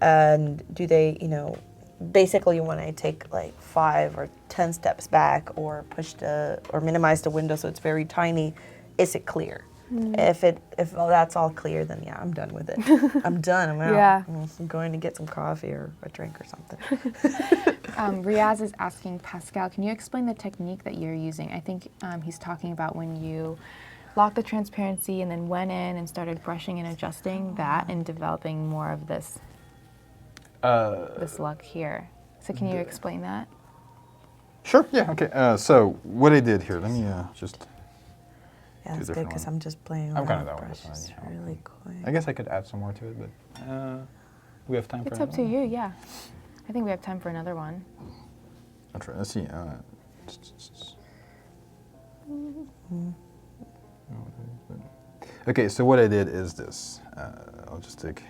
And do they, basically when I take like 5 or 10 steps back or or minimize the window so it's very tiny, is it clear? If that's all clear, then yeah, I'm done with it. I'm done, I'm out. Yeah. I'm going to get some coffee or a drink or something. Riaz is asking, Pascal, can you explain the technique that you're using? I think he's talking about when you locked the transparency and then went in and started brushing and adjusting that and developing more of this look here. So can you explain that? Sure, yeah, okay. So what I did here, let me just... Yeah, that's good different because one. I'm just playing I'm around kind of with that one, brushes that's fine, really quick. I guess I could add some more to it, but we have time for It's another up to one? you, yeah. I think we have time for another one. I'll try. Let's see. Okay, so what I did is this. I'll just take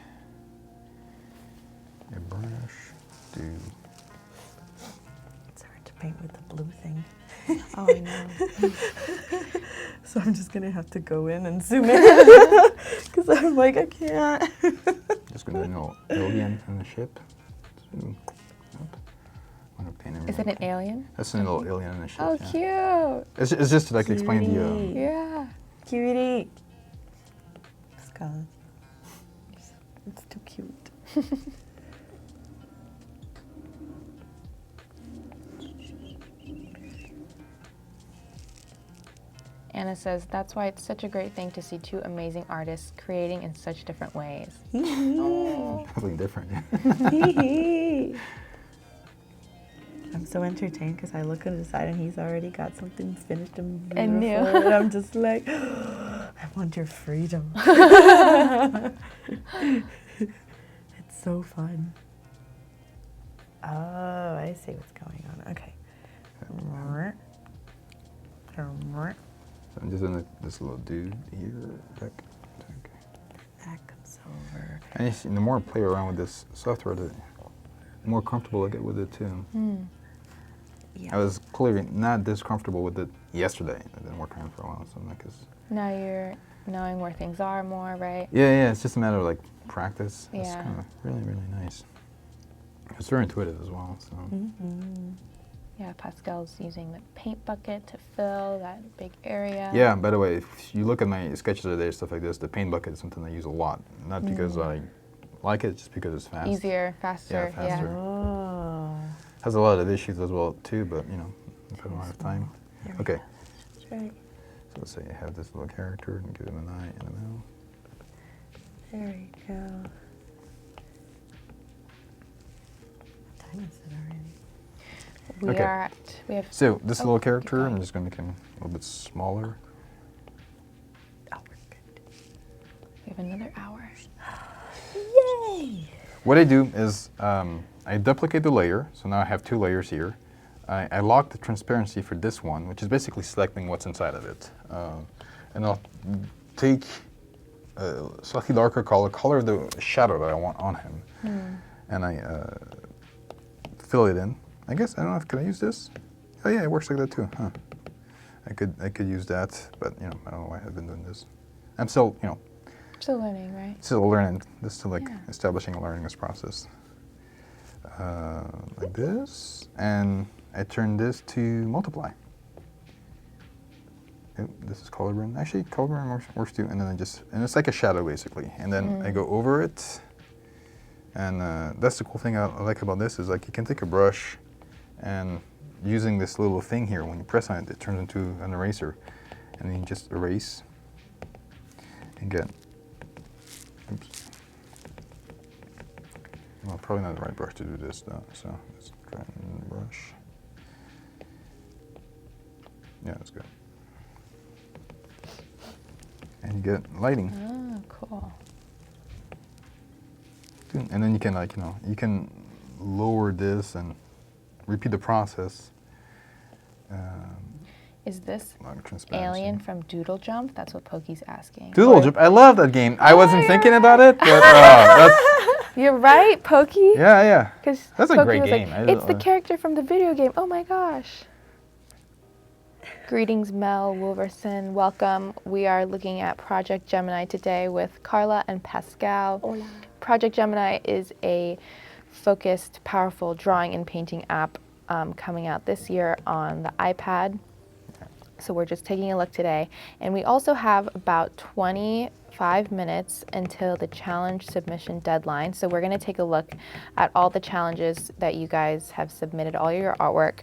a brush, It's hard to paint with the blue thing. Oh, I know. So I'm just going to have to go in and zoom in because I'm like, I can't. just gonna know alien in the ship. So, Is it an alien? That's an little alien in the ship. Oh, yeah. cute. It's just to like explain the. Yeah. Cutie. Scott. It's too cute. Anna says, that's why it's such a great thing to see 2 amazing artists creating in such different ways. Something different. I'm so entertained because I look on the side and he's already got something finished and beautiful. And new. And I'm just like, I want your freedom. It's so fun. Oh, I see what's going on. Okay. So I'm just in this little dude here. Back. That comes over. And you see, the more I play around with this software, the more comfortable I get with it too. Yeah. I was clearly not this comfortable with it yesterday. I've been working on it for a while, so I'm like, Now you're knowing where things are more, right? yeah, it's just a matter of like practice. It's Yeah. kind of really, really nice. It's very intuitive as well. So. Yeah, Pascal's using the paint bucket to fill that big area. Yeah, by the way, if you look at my sketches today, stuff like this, the paint bucket is something I use a lot. Not because I like it, just because it's fast. Easier, faster. Yeah, faster. Oh. Has a lot of issues as well too, but you know, if I don't have time. Okay. That's right. So let's say I have this little character and give him an eye in the middle. There we go. What time is it already? We Okay. are at, we have, So this little character, keep I'm going. just going to make him a little bit smaller. Oh, we're good. we have another hour. Yay! What I do is I duplicate the layer, so now I have 2 layers here. I lock the transparency for this one, which is basically selecting what's inside of it. And I'll take a slightly darker color the shadow that I want on him. And I fill it in. I guess, I don't know, can I use this? Oh yeah, it works like that too, huh. I could use that, but you know, I don't know why I've been doing this. I'm still, you know, Still learning, right? still learning. This is like Yeah. establishing a learning process. Like this, and I turn this to multiply. Oh, this is color burn. Actually, color burn works too. And then and it's like a shadow basically. And then I go over it, and that's the cool thing I like about this is like you can take a brush, and using this little thing here, when you press on it, it turns into an eraser, and then you just erase and get. Oops. Well, probably not the right brush to do this though, so let's try and brush. Yeah, that's good. And you get lighting. Oh, cool. And then you can like, you know, you can lower this and repeat the process. Is this A lot of transparency. Alien from Doodle Jump? That's what Pokey's asking. Doodle Jump, I love that game. I wasn't thinking about it, but that's, You're right, Pokey. yeah, yeah. 'Cause That's a Pokey great was game. Like, it's the character from the video game. Oh my gosh. Greetings, Mel Wolverson. Welcome. We are looking at Project Gemini today with Karla and Pascal. Hola. Project Gemini is a focused, powerful drawing and painting app coming out this year on the iPad. So we're just taking a look today. And we also have about 25 minutes until the challenge submission deadline. So we're going to take a look at all the challenges that you guys have submitted, all your artwork,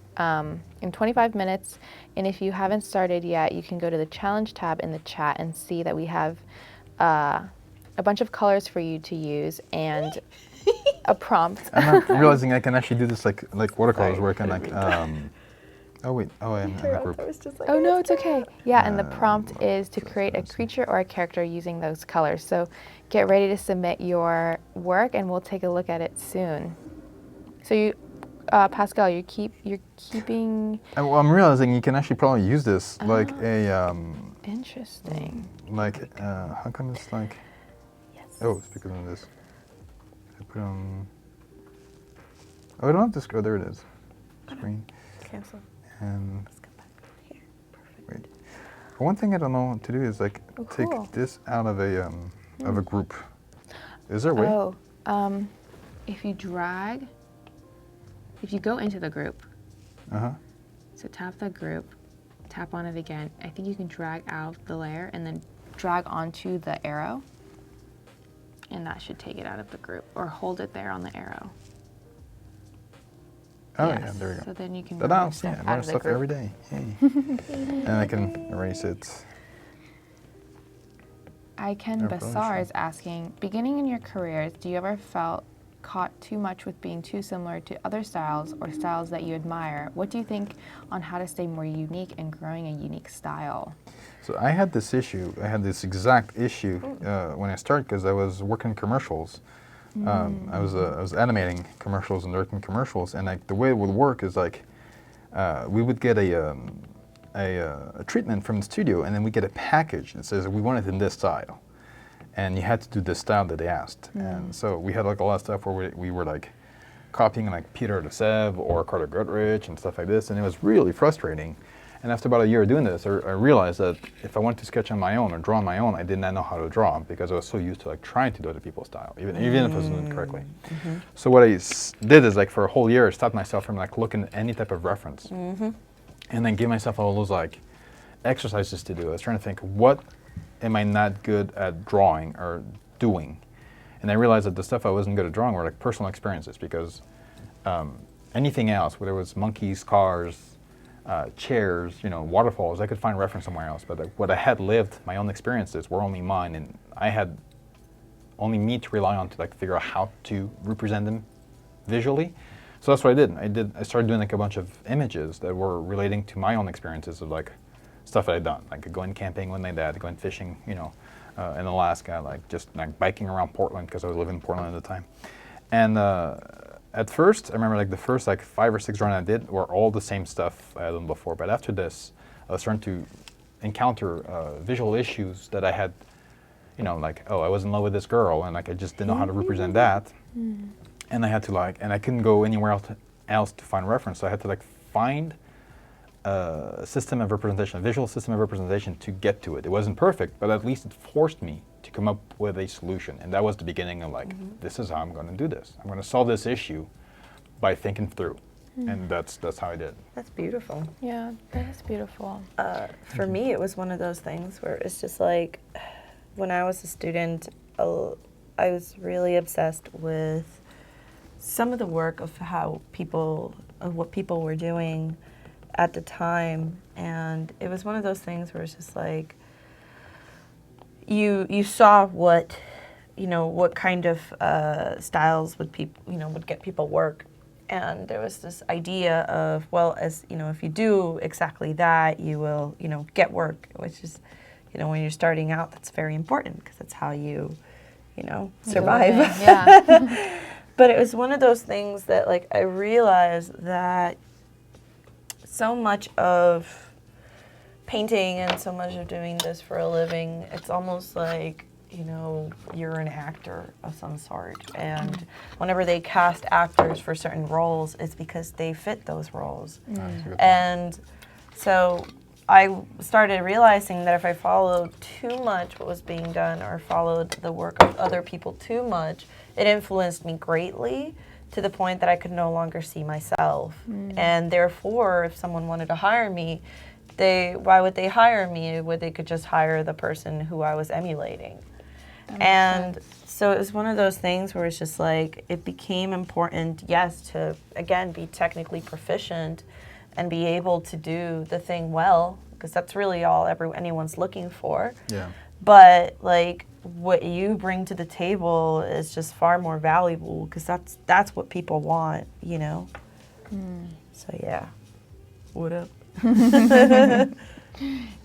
in 25 minutes. And if you haven't started yet, you can go to the challenge tab in the chat and see that we have a bunch of colors for you to use and a prompt. I'm not realizing I can actually do this like watercolors where I can like, oh wait, oh I'm in a group. Oh no, it's okay. Yeah, and the prompt is to create a creature or a character using those colors. So get ready to submit your work and we'll take a look at it soon. So you, Pascal, you're keeping... Well, I'm realizing you can actually probably use this like a, Interesting. like, how come it's like, oh, it's because of this. I put on, oh, I don't have to scroll, there it is, screen. Cancel. And Let's come back over here. Perfect. wait, one thing I don't know what to do is like Oh, cool. take this out of a group. Is there a way? Oh, if you drag, if you go into the group, Uh-huh. so tap the group, tap on it again. I think you can drag out the layer and then drag onto the arrow. And that should take it out of the group, or hold it there on the arrow. Oh Yes, yeah, there we go. So then you can Ta-da, remove stuff yeah, out learn of the stuff group. every day. Hey. And I can erase it. I Ken Yeah, Bassar probably is asking, beginning in your careers, do you ever felt caught too much with being too similar to other styles or styles that you admire? What do you think on how to stay more unique and growing a unique style? So I had this issue. I had this exact issue when I started because I was working commercials. I was animating commercials and directing commercials, and like the way it would work is like we would get a treatment from the studio, and then we get a package that says we want it in this style, and you had to do the style that they asked. And so we had like a lot of stuff where we were like copying like Peter de Sèvres or Carter Goodrich and stuff like this, and it was really frustrating. And after about a year of doing this, I realized that if I wanted to sketch on my own or draw on my own, I did not know how to draw because I was so used to like trying to do other people's style, even if it wasn't done correctly. So what I did is like for a whole year, I stopped myself from like looking at any type of reference, and then give myself all those like exercises to do. I was trying to think, what am I not good at drawing or doing? And I realized that the stuff I wasn't good at drawing were like personal experiences because anything else, whether it was monkeys, cars, chairs, you know, waterfalls, I could find reference somewhere else. But what I had lived, my own experiences were only mine, and I had only me to rely on to like figure out how to represent them visually. So that's what I did. I started doing like a bunch of images that were relating to my own experiences of like stuff that I'd done, like going camping with my dad, going fishing, you know, in Alaska, like just like biking around Portland because I was living in Portland at the time. And at first, I remember like the first like 5 or 6 drawings I did were all the same stuff I had done before. But after this, I was starting to encounter visual issues that I had, you know, like, oh, I was in love with this girl, and like I just didn't know how to represent that. And I had to like, and I couldn't go anywhere else to find reference. So I had to like find a system of representation, a visual system of representation to get to it. It wasn't perfect, but at least it forced me to come up with a solution. And that was the beginning of like, this is how I'm going to do this. I'm going to solve this issue by thinking through. And that's how I did. That's beautiful. Yeah, that is beautiful. For me, it was one of those things where it's just like, when I was a student, I was really obsessed with some of the work of what people were doing at the time, and it was one of those things where it's just like you saw what kind of styles would get people work, and there was this idea of, well, as you know, if you do exactly that, you will get work, which is, when you're starting out, that's very important because that's how you survive. Yeah. But it was one of those things that like I realized that so much of painting and so much of doing this for a living, it's almost like, you're an actor of some sort. And whenever they cast actors for certain roles, it's because they fit those roles. And so I started realizing that if I followed too much what was being done or followed the work of other people too much, it influenced me greatly to the point that I could no longer see myself. And therefore, if someone wanted to hire me, why would they hire me when they could just hire the person who I was emulating? And so it was one of those things where it's just like, it became important, yes, to, again, be technically proficient and be able to do the thing well, because that's really all anyone's looking for. Yeah. But like, what you bring to the table is just far more valuable because that's what people want, So yeah, what up?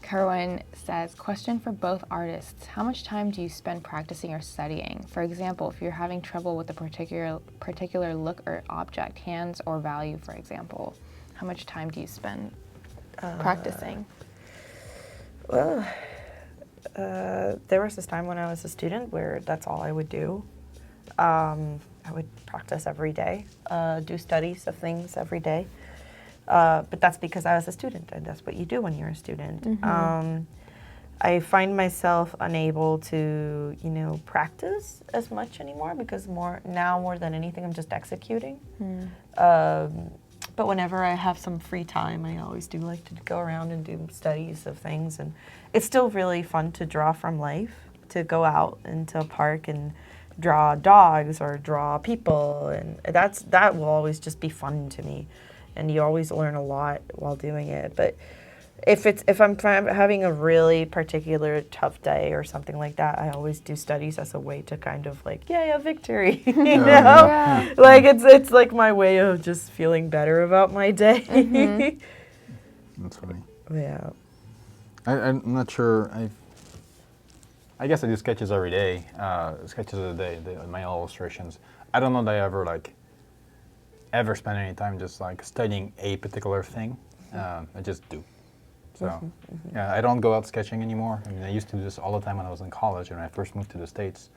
Kerwin says, question for both artists. How much time do you spend practicing or studying? For example, if you're having trouble with a particular look or object, hands or value, for example, how much time do you spend practicing? Well, there was this time when I was a student where that's all I would do. I would practice every day, do studies of things every day. But that's because I was a student, and that's what you do when you're a student. I find myself unable to, practice as much anymore because more than anything, I'm just executing. But whenever I have some free time, I always do like to go around and do studies of things. And it's still really fun to draw from life, to go out into a park and draw dogs or draw people. And that will always just be fun to me. And you always learn a lot while doing it. But if I'm having a really particular tough day or something like that, I always do studies as a way to kind of like, yeah, victory, Yeah. Like it's like my way of just feeling better about my day. That's funny. Yeah. I'm not sure. I guess I do sketches every day. Sketches of the day, my illustrations. I don't know that I ever spend any time just like studying a particular thing. I just do. So yeah, I don't go out sketching anymore. I mean, I used to do this all the time when I was in college and when I first moved to the States.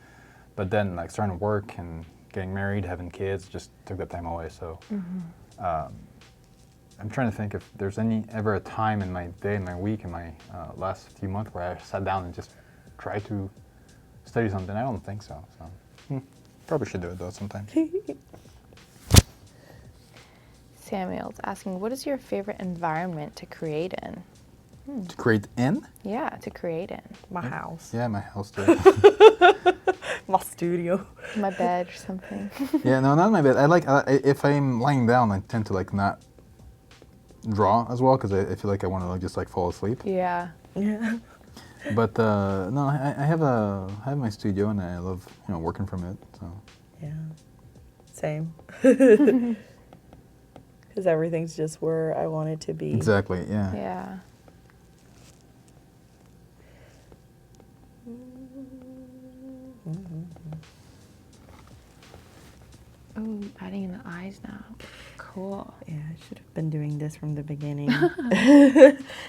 But then like starting to work and getting married, having kids, just took that time away. So I'm trying to think if there's ever a time in my day, in my week, in my last few months where I sat down and just tried to study something. I don't think so. Probably should do it though sometime. Samuel's asking, what is your favorite environment to create in? To create in? Yeah, to create in. My house. Yeah, my house too. My studio. My bed or something. Yeah, no, not my bed. I like if I'm lying down, I tend to like not draw as well because I feel like I want to like, just like fall asleep. Yeah. Yeah. But no, I have my studio and I love working from it. So Yeah. Same. Because everything's just where I want it to be. exactly, yeah. Yeah. Oh, adding in the eyes now. Cool. Yeah, I should have been doing this from the beginning.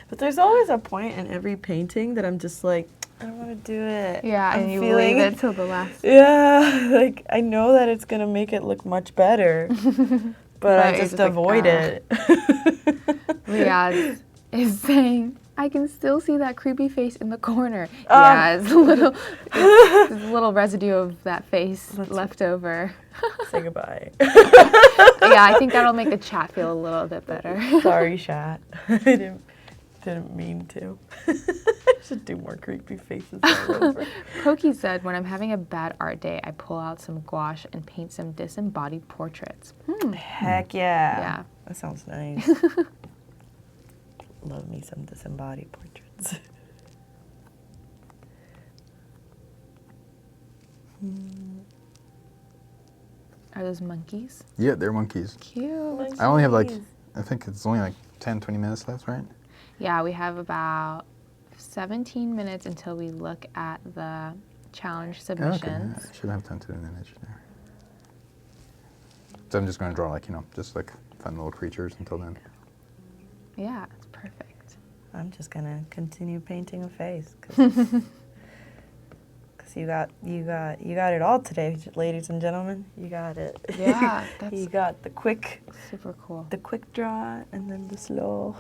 But there's always a point in every painting that I'm just like, I don't want to do it. Yeah, I'm and you feeling leave it till the last. Yeah, like I know that it's gonna make it look much better, but I you're just just like, avoid it. Riyadh is saying, I can still see that creepy face in the corner. Oh. Yeah, it's there's a little residue of that face left over. Say goodbye. Yeah, I think that'll make the chat feel a little bit better. Sorry, chat. I didn't mean to. I should do more creepy faces all over. Pokey said, when I'm having a bad art day, I pull out some gouache and paint some disembodied portraits. Heck yeah. Yeah. That sounds nice. Love me some disembodied portraits. Are those monkeys? Yeah, they're monkeys. Cute. I only have like, I think it's only like 10, 20 minutes left, right? Yeah, we have about 17 minutes until we look at the challenge submissions. Okay, I should have time to do an image there. So I'm just going to draw like, just like fun little creatures until then. Yeah, it's perfect. I'm just gonna continue painting a face because you got it all today, ladies and gentlemen. You got it. Yeah, that's You got the quick super cool. draw and then the slow.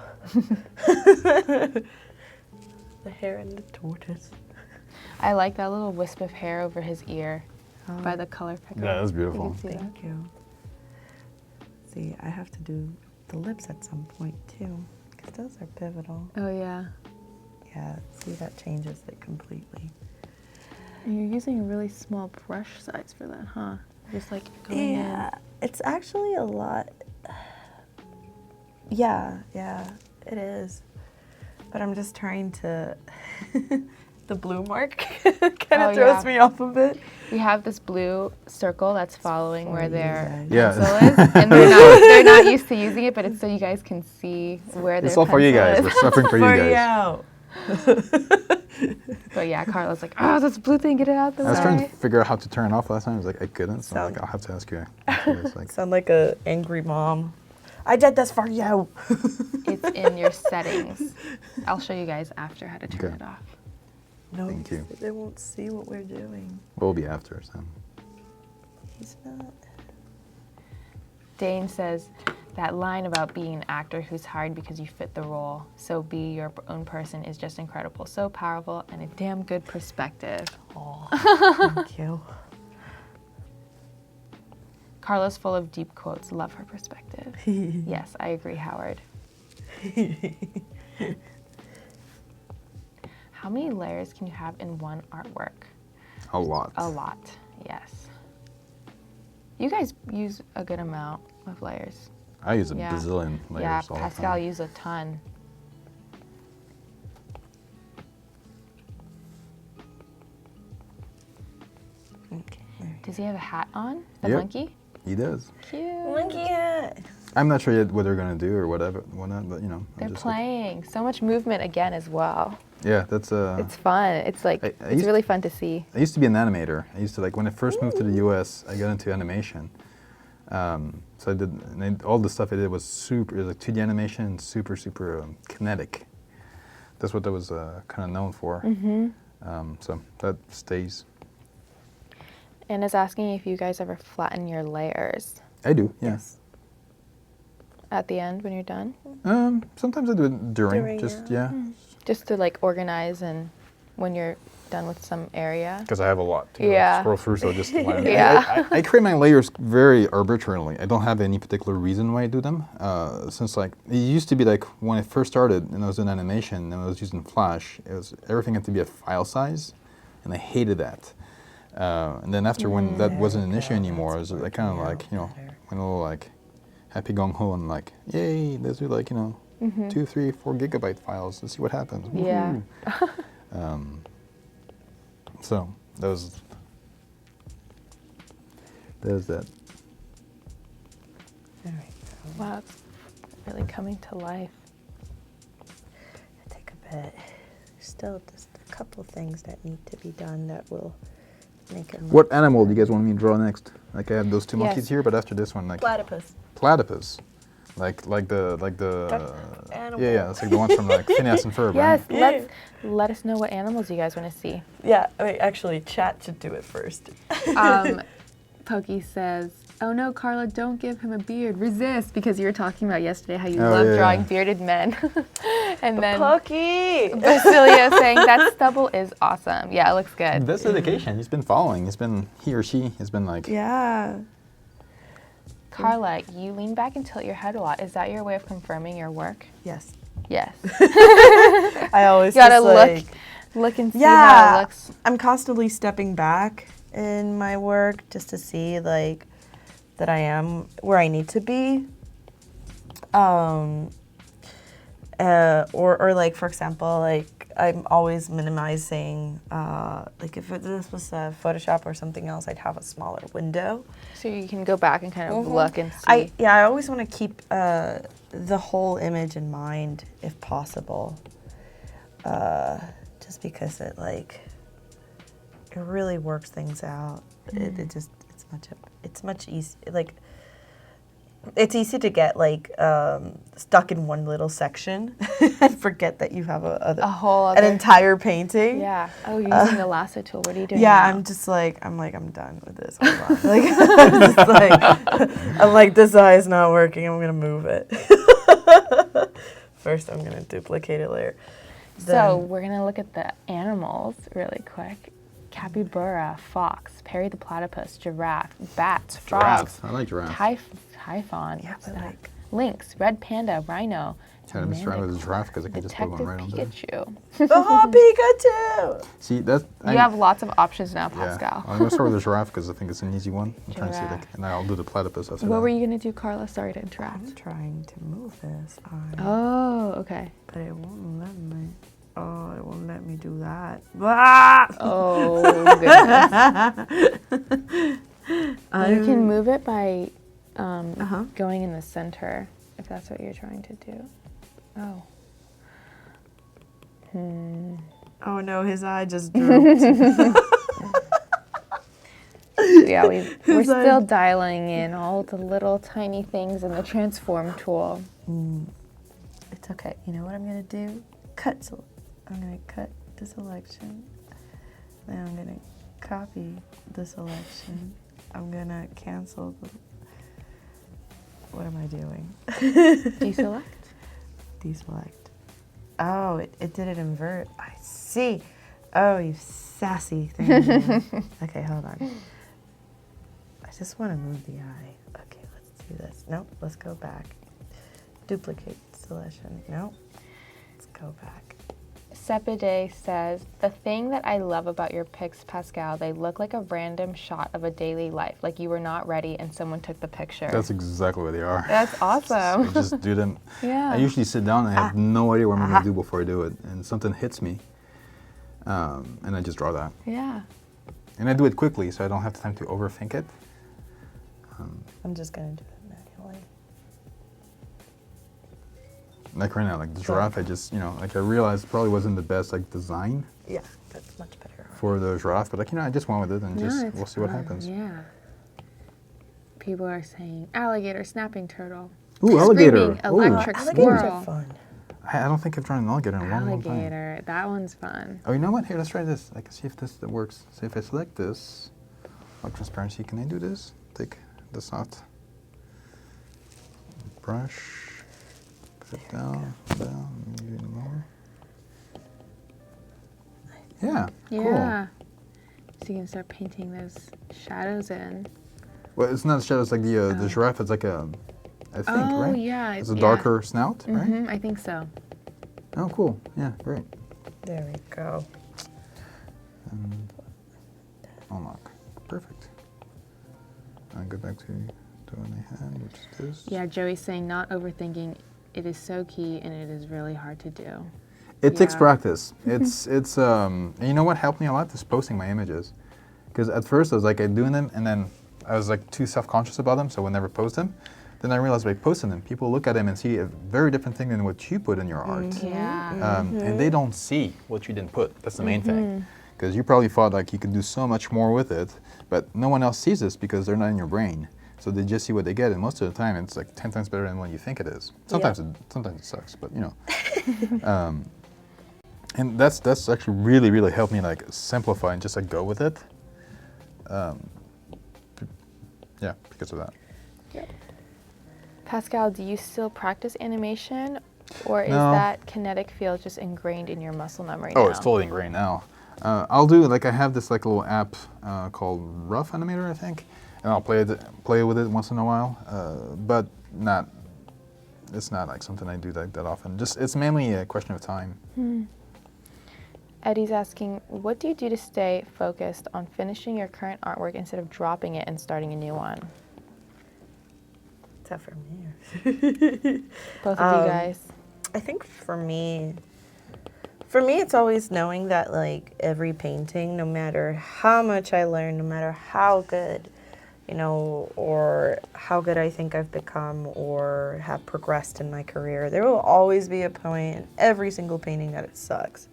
The hare and the tortoise. I like that little wisp of hair over his ear by the color picker. Yeah, that's You beautiful. can see that. Thank you. See, I have to do the lips at some point too, because those are pivotal. Oh yeah. Yeah, see, that changes it completely. And you're using a really small brush size for that, huh? Just like going Yeah, it's actually a lot. Yeah, it is. But I'm just trying to. The blue mark kind of throws me off a bit. in. We have this blue circle that's following where their Yeah. pencil is, and they're not used to using it, but it's so you guys can see where their It's all for you guys. pencil We're suffering for you guys. out. But yeah, Carla's like, oh, this blue thing, get it out the way. I was trying to figure out how to turn it off last time. I was like, I couldn't. So I'm like, I'll have to ask you. It's like, Sound like a angry mom. I did this for you. It's in your settings. I'll show you guys after how to turn Okay. it off. No, Thank you. they won't see what we're doing. we'll be after. So. He's not. Dane says that line about being an actor who's hired because you fit the role, so be your own person, is just incredible. So powerful and a damn good perspective. Oh, thank you. Carla's full of deep quotes. Love her perspective. Yes, I agree, Howard. How many layers can you have in one artwork? A lot. A lot, yes. You guys use a good amount of layers. I use a Yeah. bazillion layers Yeah, all the Pascal time. used a ton. Okay. Does he have a hat on? The Yep. monkey? He does. Cute. Monkey hat. I'm not sure yet what they're going to do or whatever, whatnot, but I'm They're just like, playing. So much movement again as well. yeah, that's It's fun. It's like, I it's used- really fun to see. I used to be an animator. I used to like when I first moved to the U.S. I got into animation. So I did all the stuff I did was super. It was like 2D animation, super kinetic. That's what I was kind of known for. So that stays. Anna's asking if you guys ever flatten your layers. I do. Yeah. Yes. at the end when you're done? Sometimes I do it during, During, just, yeah. yeah. Just to like organize and when you're done with some area? Because I have a lot to Yeah. scroll through, so just Yeah. I create my layers very arbitrarily. I don't have any particular reason why I do them. Since like it used to be like when I first started and I was in animation and I was using Flash, everything had to be a file size, and I hated that. And then after when that wasn't an issue anymore, I was like kind of like went a little like happy gung ho and like yay, let's do like 2, 3, 4 gigabyte files. Let's see what happens. Yeah. Woohoo. So there's that. All right. Wow, it's really coming to life. Take a bit. Still just a couple things that need to be done that will make it. What animal do you guys want me to draw next? Like I have those 2 monkeys Yes. here, but after this one, like Platypus. platypus, like the animal. yeah, it's like the ones from like Phineas and Ferb, Yes, right? let us know what animals you guys want to see. Yeah. Wait. Actually, chat should do it first. Pokey says, "Oh no, Karla, don't give him a beard. Resist," because you were talking about yesterday how you Oh, love yeah. drawing bearded men. And then Pokey. Basilia saying that stubble is awesome. Yeah, it looks good. That's dedication. He's been following. He or she has been like. Yeah. Karla, you lean back and tilt your head a lot. Is that your way of confirming your work? Yes. Yes. I always You gotta just, look like, and see how Yeah. it looks. I'm constantly stepping back in my work just to see like that I am where I need to be. Or like for example, like I'm always minimizing. Like if this was Photoshop or something else, I'd have a smaller window. So you can go back and kind of look and see. I always want to keep the whole image in mind if possible. Just because it really works things out. It's much easy. Like it's easy to get like stuck in one little section and forget that you have a whole other, an entire painting. Yeah. Oh, you're using the lasso tool. What are you doing? Yeah, now? I'm done with this. Hold on. I'm like, this eye is not working. I'm gonna move it. First, I'm gonna duplicate a layer. So we're gonna look at the animals really quick. Capybara, fox, Perry the platypus, giraffe, bats, frogs, Giraffe. I like giraffe. typhon, Yeah, what's I that? like- Lynx, red panda, rhino, Trying to describe it as a giraffe because I can just put one Detective right on there. Pikachu. Oh, Pikachu! See that? You have lots of options now, Pascal. I'm gonna start with the giraffe because I think it's an easy one. I'm trying to see Giraffe. like, and then I'll do the platypus after that. What were you gonna do, Karla? Sorry to interrupt. I'm trying to move this eye, Oh, okay. but it won't let me. Oh, it won't let me do that. Ah! Oh, goodness. You can move it by going in the center, if that's what you're trying to do. Oh. Oh no, his eye just drooped. Yeah, we're still dialing in all the little tiny things in the transform tool. It's okay. You know what I'm gonna do? I'm gonna cut the selection. Then I'm gonna copy the selection. I'm gonna cancel the. What am I doing? Deselect? Deselect. Oh, it did it invert. I see. Oh, you sassy thing. Okay, hold on. I just want to move the eye. Okay, let's do this. Nope, let's go back. Duplicate selection. Nope. Let's go back. Sepide says, the thing that I love about your pics, Pascal, they look like a random shot of a daily life, like you were not ready and someone took the picture. That's exactly what they are. That's awesome. I just do them. Yeah. I usually sit down and I have no idea what I'm going to do before I do it. And something hits me. And I just draw that. Yeah. And I do it quickly so I don't have time to overthink it. I'm just gonna do it manually. Like right now, like the giraffe, I just, like I realized it probably wasn't the best like design Yeah, that's much better. for the giraffe. But like, I just went with it and No, just, it's we'll see what fun, happens. Yeah. People are saying alligator, snapping turtle. Ooh, alligator. Screaming electric Alligators squirrel. are fun. I don't think I've drawn an alligator in a long time. Alligator, that one's fun. Oh, you know what? Here, let's try this. I can see if this works. So if I select this, transparency, can I do this? Take this out. brush. Put it down, even more. Yeah, Yeah. cool. So you can start painting those shadows in. Well, it's not shadows like the giraffe. It's like a, I think, right? Oh, yeah. It's a darker snout, right? Mm-hmm, I think so. Oh, cool. Yeah, great. There we go. And unlock. Perfect. And go back to the one I had, which is this. Yeah, Joey's saying not overthinking. It is so key, and it is really hard to do. It takes Yeah. practice. It's and you know what helped me a lot is posting my images, because at first I was like doing them, and then I was like too self-conscious about them, so I would never post them. Then I realized by posting them, people look at them and see a very different thing than what you put in your art, Yeah. and they don't see what you didn't put. That's the main thing, because you probably thought like you could do so much more with it, but no one else sees this because they're not in your brain. So they just see what they get, and most of the time it's like 10 times better than what you think it is. Sometimes it sucks, but you know. And that's actually really helped me like simplify and just like go with it. Yeah, because of that. Pascal, do you still practice animation, or is No. that kinetic feel just ingrained in your muscle memory now? Oh, it's totally ingrained now. I'll do like I have this like little app called Rough Animator, I think, and I'll play with it once in a while, but it's not like something I do that often. Just it's mainly a question of time. Eddie's asking, what do you do to stay focused on finishing your current artwork instead of dropping it and starting a new one? Is that for me? Both of you guys. I think for me, it's always knowing that like every painting, no matter how much I learn, no matter how good, you know, or how good I think I've become or have progressed in my career, there will always be a point in every single painting that it sucks.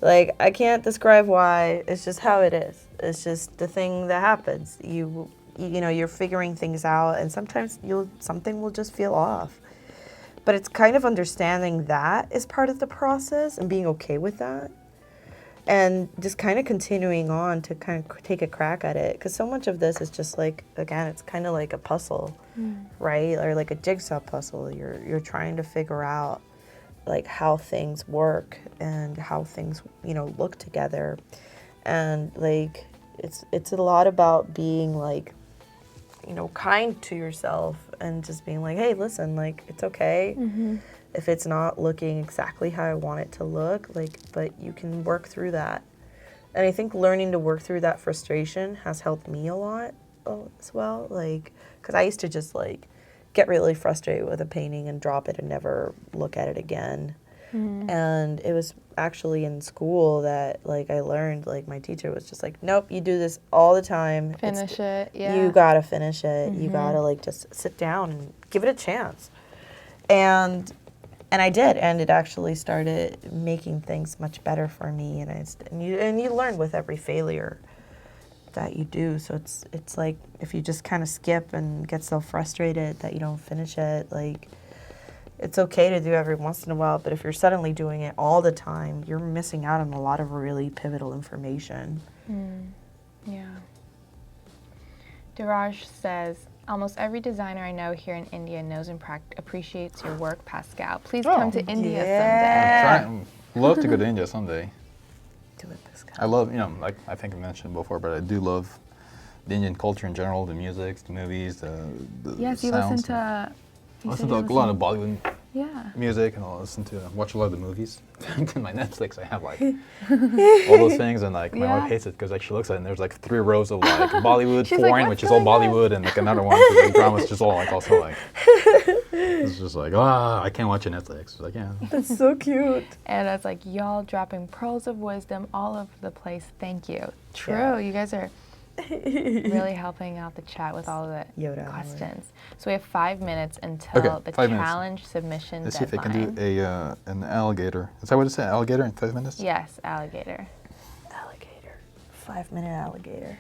Like, I can't describe why, it's just how it is. It's just the thing that happens. You know, you're figuring things out, and sometimes something will just feel off. But it's kind of understanding that is part of the process and being okay with that. And just kind of continuing on to kind of take a crack at it. Because so much of this is just like, again, it's kind of like a puzzle, right? Or like a jigsaw puzzle. You're trying to figure out like how things work and how things, you know, look together. And like, it's a lot about being like, you know, kind to yourself and just being like, hey, listen, like, it's okay if it's not looking exactly how I want it to look, like, but you can work through that. And I think learning to work through that frustration has helped me a lot as well, like, because I used to just like get really frustrated with a painting and drop it and never look at it again. And it was actually in school that like I learned, like my teacher was just like, nope, you do this all the time. Finish it, yeah. You gotta finish it. You gotta like just sit down and give it a chance. And I did, and it actually started making things much better for me. And you learn with every failure that you do. So it's like if you just kind of skip and get so frustrated that you don't finish it, like it's okay to do every once in a while, but if you're suddenly doing it all the time, you're missing out on a lot of really pivotal information. Yeah. Diraj says, almost every designer I know here in India knows and appreciates your work, Pascal. Please come to India someday. Love to go to India someday. Do it, Pascal. I love, you know, like I think I mentioned before, but I do love the Indian culture in general, the music, the movies, the Yes, you sounds. listen to... I listen to a lot of Bollywood Yeah. music, and I'll watch a lot of the movies. In my Netflix, I have like all those things, and like my wife hates it because like she looks at it and there's like 3 rows of like Bollywood, She's like, foreign, "What's which is all going on?" Bollywood, and like another one, which is like drama's just all like also like it's just like I can't watch a Netflix. It's like yeah. That's so cute. And it's like, y'all dropping pearls of wisdom all over the place. Thank you. True. Yeah. You guys are really helping out the chat with all of the Yoda questions. So we have 5 minutes until the 5 minutes. challenge submission Let's deadline. see if I can do an alligator. Is that what it said? Alligator in 5 minutes? Yes, alligator. Alligator. 5-minute alligator.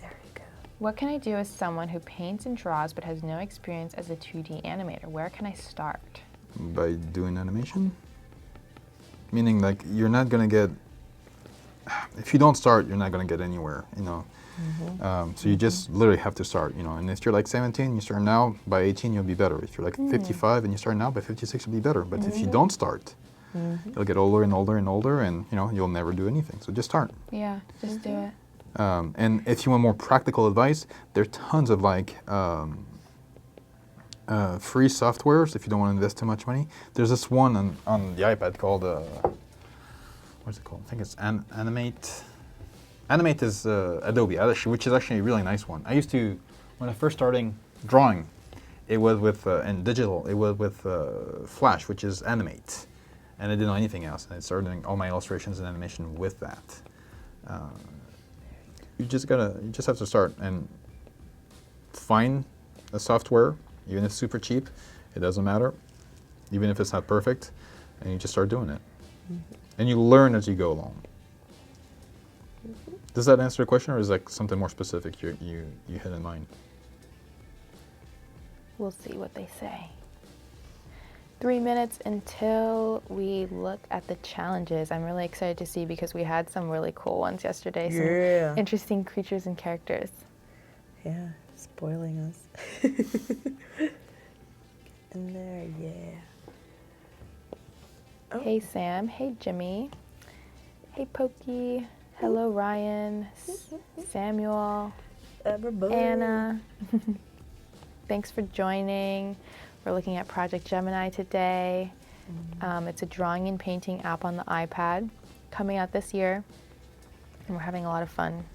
There you go. What can I do as someone who paints and draws but has no experience as a 2D animator? Where can I start? By doing animation? Meaning like you're not gonna get, if you don't start, you're not gonna get anywhere, you know. So you just literally have to start, you know. And if you're like 17, you start now. By 18, you'll be better. If you're like 55 and you start now, by 56, you'll be better. But if you don't start, you'll get older and older and older, and you know you'll never do anything. So just start. Yeah, just do it. And if you want more practical advice, there are tons of like free softwares if you don't want to invest too much money. There's this one on the iPad called what's it called? I think it's Animate. Animate is Adobe, which is actually a really nice one. I used to, when I first started drawing, it was with and digital. It was with Flash, which is Animate, and I didn't know anything else. And I started doing all my illustrations and animation with that. You just have to start and find a software, even if it's super cheap. It doesn't matter, even if it's not perfect, and you just start doing it, and you learn as you go along. Does that answer the question, or is like something more specific you had in mind? We'll see what they say. 3 minutes until we look at the challenges. I'm really excited to see because we had some really cool ones yesterday. Some interesting creatures and characters. Yeah, spoiling us. In there, yeah. Oh. Hey Sam, hey Jimmy, hey Pokey, hello Ryan, Samuel, Everybody. Anna. Thanks for joining. We're looking at Project Gemini today. It's a drawing and painting app on the iPad coming out this year, and we're having a lot of fun.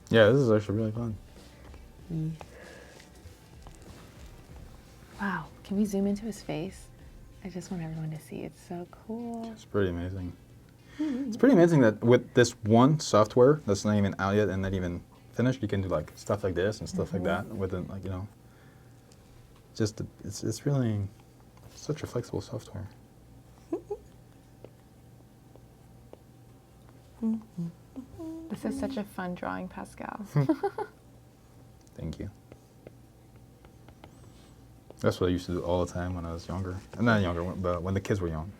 Yeah, this is actually really fun. Wow, can we zoom into his face? I just want everyone to see. It's so cool. It's pretty amazing. It's pretty amazing that with this one software that's not even out yet and not even finished, you can do like stuff like this and stuff like that within, like, you know. Just it's really such a flexible software. This is such a fun drawing, Pascal. Thank you. That's what I used to do all the time when I was younger. Not younger, but when the kids were young.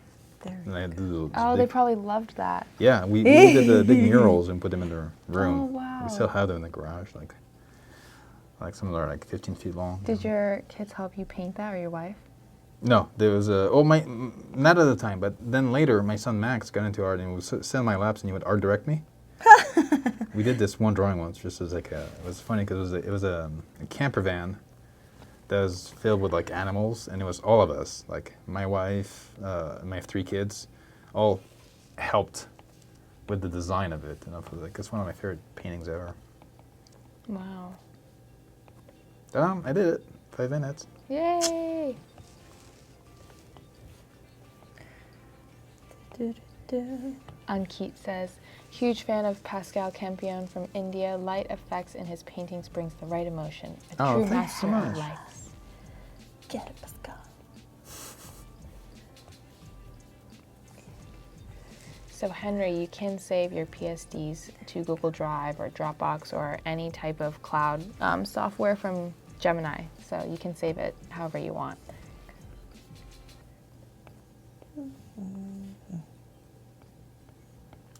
And I had to do Oh, they probably loved that. Yeah, we did the big murals and put them in their room. Oh, wow. We still have them in the garage, like some of them are like 15 feet long. Did your kids help you paint that, or your wife? No, there was not at the time, but then later my son Max got into art and would sit in my laps and he would art direct me. We did this one drawing once, just as like it was funny because it was a camper van that was filled with like animals, and it was all of us, like my wife, my 3 kids, all helped with the design of it. And I was like, it's one of my favorite paintings ever. Wow. I did it. 5 minutes. Yay! Ankit says, huge fan of Pascal Campion from India. Light effects in his paintings brings the right emotion. A true thanks so master of much. lights. Get it, Pascal. So Henry, you can save your PSDs to Google Drive or Dropbox or any type of cloud software from Gemini. So you can save it however you want.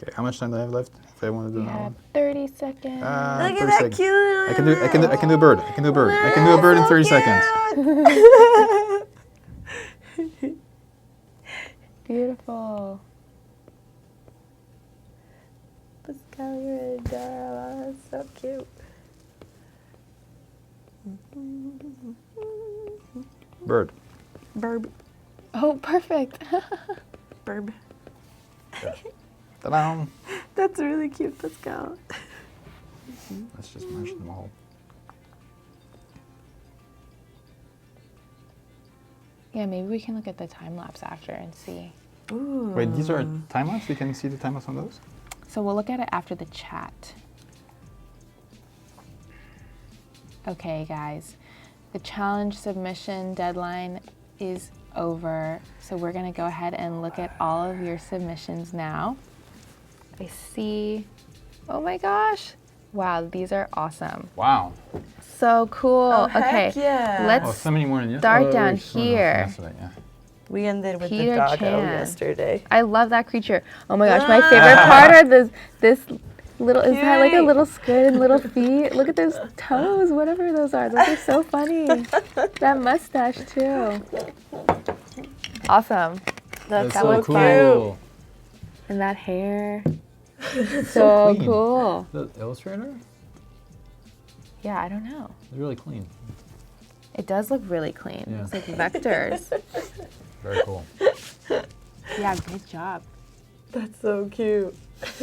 Okay, how much time do I have left? If I want to do You another have one. 30 seconds. Look at 30 that seconds. cute. I can do a bird. I can do a bird. I can do a bird in 30 seconds. Beautiful. Pascal, you're adorable. So cute. Bird. Burb. Oh, perfect. Burb. Ta-da! That's really cute, Pascal. Let's just merge them all. Yeah, maybe we can look at the time lapse after and see. Ooh. Wait, these are time lapse? You can see the time lapse on those? So we'll look at it after the chat. Okay, guys. The challenge submission deadline is over. So we're going to go ahead and look at all of your submissions now. I see. Oh my gosh. Wow, these are awesome. Wow. So cool. Oh, okay. heck yeah. Oh, Let's so many more than start down there's one here. yesterday, yeah. We ended with Peter the doggo Chan. yesterday. I love that creature. Oh my gosh, my favorite part are this Little, is that like a little skirt and little feet? Look at those toes, whatever those are. Those are so funny. That mustache too. Awesome. That's that so was cute. fun. And that hair. So clean. cool. The Illustrator? Yeah, I don't know. It's really clean. It does look really clean. Yeah. It's like vectors. Very cool. Yeah, good job. That's so cute. Let's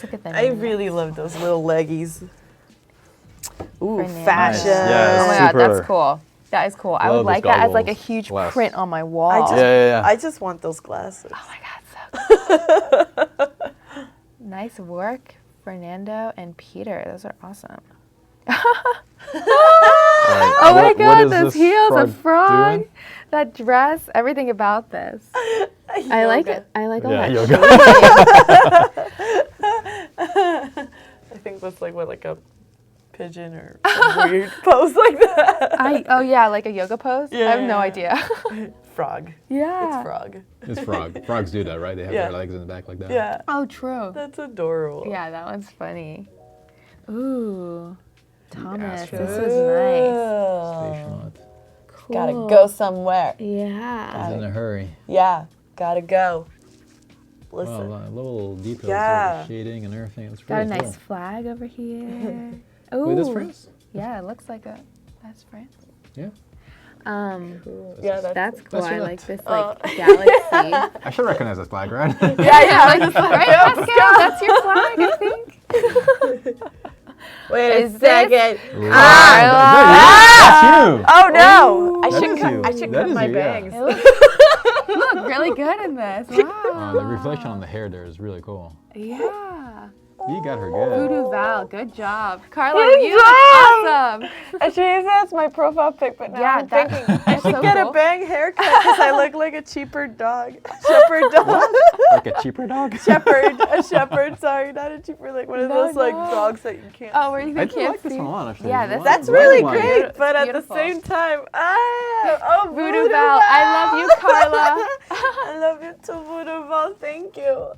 look at them. I really love those little leggies. Ooh, Fernando. fashion. Nice. Yeah, Oh my super. god, that's cool. That is cool. I would Love like those that as like a goggles. huge Glass. print on my wall. I just want those glasses. Oh my god, so cool. Nice work, Fernando and Peter. Those are awesome. Oh my god, those heels, a frog, doing? that dress, everything about this. I like it. I like all Yeah, that. yoga. I think that's like a pigeon or some weird pose like that. Oh yeah, like a yoga pose? I have no Yeah. idea. Frog. Yeah. It's frog. It's frog. Frogs do that, right? They have Yeah. their legs in the back like that. Yeah. Oh, true. That's adorable. Yeah, that one's funny. Ooh, Thomas, Astro. this was nice. Station lot. Cool. Gotta go somewhere. Yeah. He's in a hurry. Yeah, gotta go. Listen. Well, little details, Yeah. like shading and everything. It's Got a really nice flag over here. cool. Ooh. Wait, that's France? Yeah, it looks like a. That's France. Yeah. Yeah, That's cool. That's I it. like this like galaxy. I should recognize this flag, right? Yeah, like, right, Pascal? That's your flag, I think. Wait Is a this- second. That's you. Oh no! I That should is cut. you. I should That cut is my you, yeah. bangs. You look really good in this. Wow. The reflection on the hair there is really cool. Yeah. You got her good. Voodoo Val, good job. Carla, Good you look job. awesome. Actually, that's my profile pic, but now Yeah, I'm thinking I that's should so get cool. a bang haircut because I look like a cheaper dog. Shepherd dog. Like a cheaper dog? Shepherd. A shepherd. Sorry, not a cheaper. Like one of No, those like no. dogs that you can't. Oh, where you I think do can't like this see? one a lot, actually. Yeah, There's a lot That's of really line. great, but at the Beautiful. same time, Voodoo Val, I love you, Carla. I love you too, Voodoo Val. Thank you.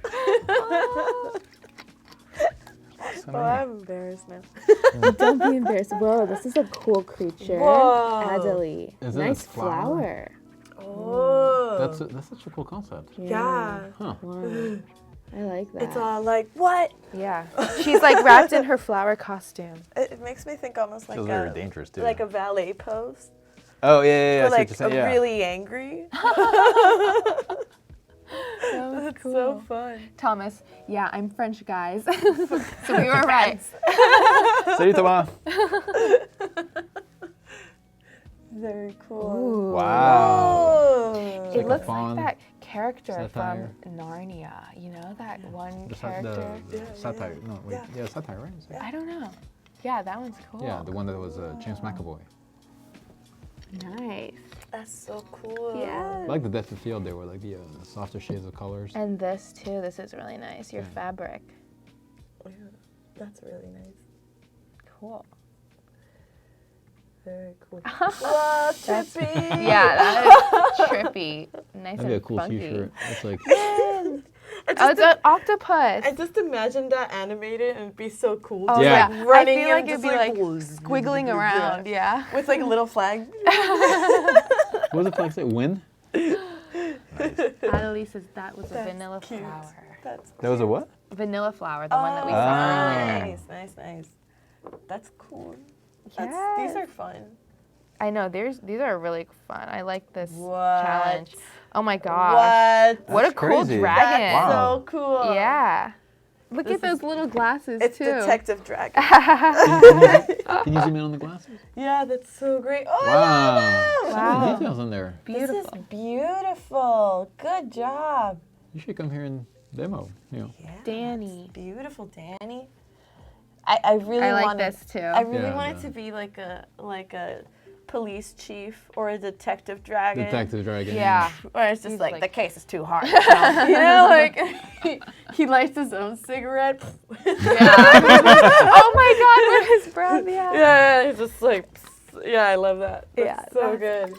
So Oh, many. I'm embarrassed now. Don't be embarrassed. Whoa, this is a cool creature. Whoa. Adelie. Is it a Nice flower? flower. Oh. That's such a cool concept. Yeah. Huh. Wow. I like that. It's all like, what? Yeah. She's like wrapped in her flower costume. It makes me think almost like Feels very dangerous, too. like a valet pose. Oh, yeah, yeah, yeah. I Or see what like you're saying, yeah. really angry. That was That's cool. so fun. Thomas, yeah, I'm French, guys. So we were right. Salut, Thomas. Very cool. Ooh. Wow. Oh. It like a looks fawn like that character satire. from Narnia. You know, that one The character? satire. No, wait. Yeah, satire, right? Is it? I don't know. Yeah, that one's cool. Yeah, the one that was James McAvoy. Nice. That's so cool. Yeah. I like the depth of field there, with like the softer shades of colors. And this too, this is really nice. Your Yeah. fabric. Yeah, that's really nice. Cool. Very cool. Wow, trippy. Yeah, that is trippy. Nice That'd be a and cool funky. T-shirt. It's like Oh, it's an octopus. I just imagine that animated and it'd be so cool. Oh, Just, Yeah. like, running I feel like and it'd just, be like yeah. squiggling around, yeah. With like a little flag. what was it like? Say win? Adelie says that was a That's vanilla cute. flower. That's That was a what? Vanilla flower, the one that we saw Ah. earlier. nice. That's cool. These Yes. are fun. I know, these are really fun. I like this What? challenge. Oh my gosh. What? What a That's cool crazy. dragon. That's Wow. so cool. Yeah. Look This at those little glasses It's too. Detective Dragon. Can you zoom in on the glasses? Yeah, that's so great. Oh, Wow. I love it. So many details in there. Beautiful. This is beautiful. Good job. You should come here and demo. You know. Yeah, Danny. it's beautiful, Danny. I really I like want this too. I really Yeah, want it the- to be like a police chief or a detective dragon. Detective Dragon. Yeah. Where it's just He's like, like- the case is too hard. you know, like he lights his own cigarette. Oh my god, with his breath, yeah. Yeah, he's just like, yeah, I love that. That's Yeah, so good.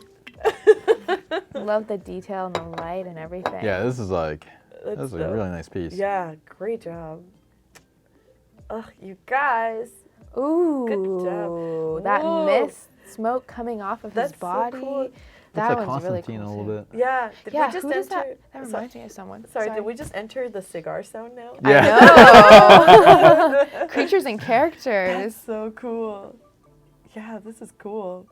Love the detail and the light and everything. Yeah, this is like, this is a dope. really nice piece. Yeah, great job. Ugh, you guys. Ooh. Good job. That Whoa. mist smoke coming off of his That's so body. cool. That Looks like one's really Constantine cool a too. little bit. Yeah. Did Yeah, we just who does enter? that reminds me of someone. Sorry, did we just enter the cigar sound now? Yeah. I know. Creatures and characters. That's so cool. Yeah, this is cool.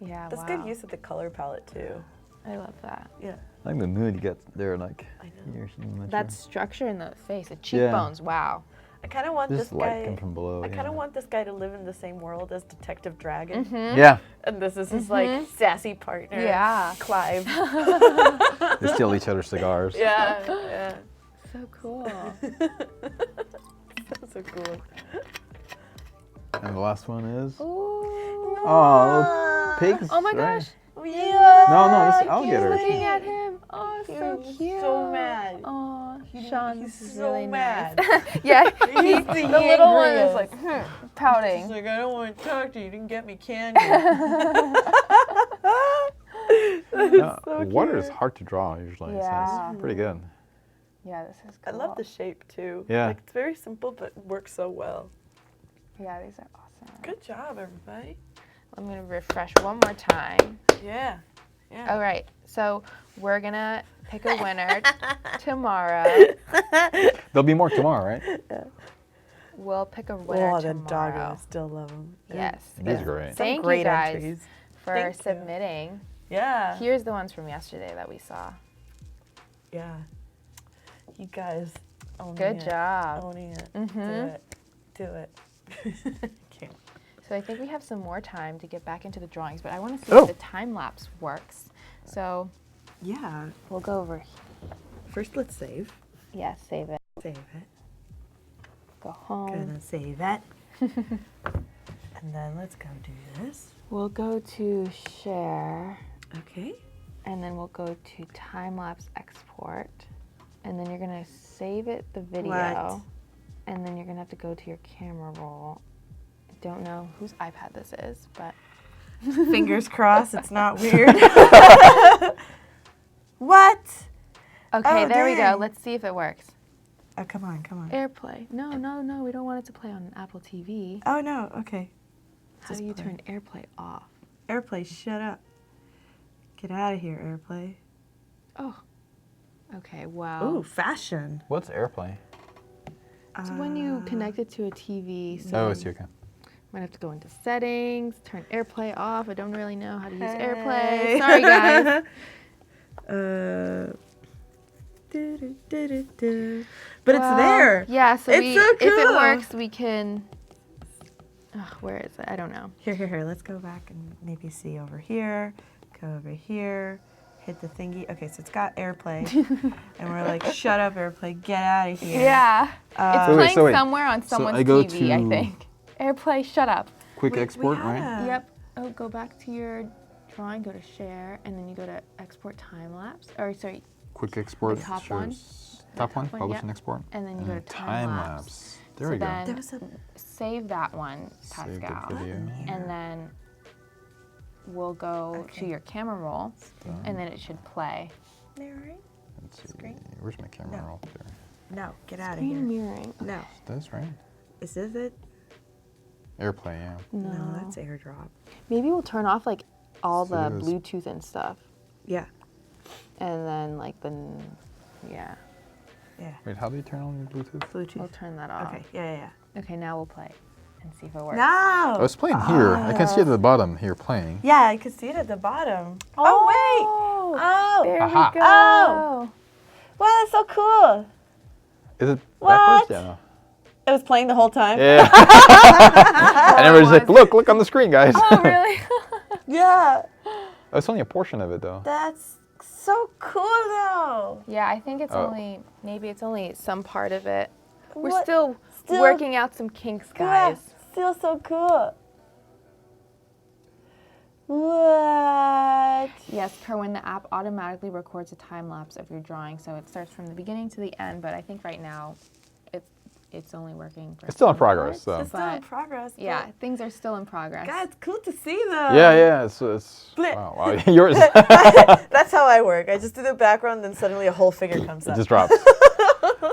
Yeah, That's wow. good use of the color palette too. I love that. Yeah. I like the mood you get there, like I know. here. That structure in the face, the cheekbones, wow. I kind of want This this light guy. come from below. I kind of want this guy to live in the same world as Detective Dragon, Yeah, and this is his like sassy partner. Yeah. Clive. they steal each other's cigars. Yeah. Yeah. So cool. So cool. And the last one is. Ooh. Oh, pigs. Oh my right? gosh. Yeah. No, this is alligator. Looking at him. Oh, so He's cute. so mad. Oh, Sean, He's this is so really mad. nice. Yeah, He's the little one is like pouting. He's like, I don't want to talk to you. You didn't get me candy. Yeah, so water is cute. hard to draw usually. Yeah. So it's pretty good. Yeah, this is I cool. love the shape too. Yeah. Like, it's very simple, but works so well. Yeah, these are awesome. Good job, everybody. I'm gonna refresh one more time. Yeah. Yeah. All right, so we're gonna pick a winner tomorrow. There'll be more tomorrow, right? We'll pick a winner Oh, the dog, tomorrow. I still love him. Yes. These are great. Some Thank great you guys entries. for Thank you. submitting. Yeah. Here's the ones from yesterday that we saw. Yeah. You guys owning Good it. job. Owning it. Mhm. Do it. Can't. So I think we have some more time to get back into the drawings, but I want to see Oh. if the time lapse works. So Yeah. we'll go over. First, let's save. Yeah, save it. Save it. Go home. Gonna save it. And then let's go do this. We'll go to share, Okay. and then we'll go to time lapse export, and then you're gonna save it the video, What? and then you're gonna have to go to your camera roll. I don't know whose iPad this is, but Fingers crossed it's not weird. What? okay, Oh, there we go. dang. Let's see if it works. Oh, come on, come on. AirPlay. No, no, no. We don't want it to play on Apple TV. Oh, no, okay. How Just do you play. turn AirPlay off? Airplay, shut up. Get out of here, Airplay. Oh. Okay. Wow. Ooh, fashion. What's AirPlay? So when you connect it to a TV, so Oh, it's okay. might have to go into settings, turn AirPlay off. I don't really know how to use Hey. AirPlay. Sorry, guys. But Well, it's there. Yeah. So It's we, so if it cool. works, we can. Where is it? I don't know. Here. Let's go back and maybe see over here. Go over here. Hit the thingy. Okay, so it's got AirPlay. And we're like, shut up, AirPlay. Get out of here. Yeah. It's So wait, playing so wait. somewhere on So someone's I go TV, I to- think. AirPlay, shut up. Quick We export, had right? a- Yep. Oh, go back to your drawing, go to share, and then you go to export time lapse. Or sorry, Quick export. The top one? shows- Top one, top one, publish yep. and export. and then you go to time Time lapse. lapse. There So we go. then There was a save that one, Save the Pascal, video. and then we'll go Okay. to your camera roll, Done. and then it should play. mirroring. Let's see. Screen? Where's my camera No. roll? There. No, get out of Screen here. mirroring. No. That's right. Is this it? AirPlay, yeah. No. No, that's AirDrop. Maybe we'll turn off like all the Studios. Bluetooth and stuff, Yeah. and then like yeah, Yeah. Wait, how do you turn on Bluetooth? we'll Bluetooth. turn that off. Okay. Yeah. Okay, now we'll play and see if it works. Oh, No. it's playing here. I can see it at the bottom here playing. Yeah, I could see it at the bottom. Oh, wait. Oh. There Aha. we go. Oh. Wow, that's so cool. Is it What? backwards? Yeah. No. It was playing the whole time. Yeah. and everybody's like, look on the screen, guys. Oh, really? Yeah. Oh, it's only a portion of it, though. That's so cool, though. Yeah, I think it's Oh. maybe it's only some part of it. We're What? still Still- working out some kinks, guys. Yeah, still so cool. What? Yes, when the app automatically records a time lapse of your drawing, so it starts from the beginning to the end. But I think right now, it's only working. For It's still in some progress, parts, so. It's still in but progress. but- yeah, things are still in progress. God, it's cool to see, though. Yeah. It's Split. wow. Yours. That's how I work. I just do the background, then suddenly a whole figure comes It up. just drops.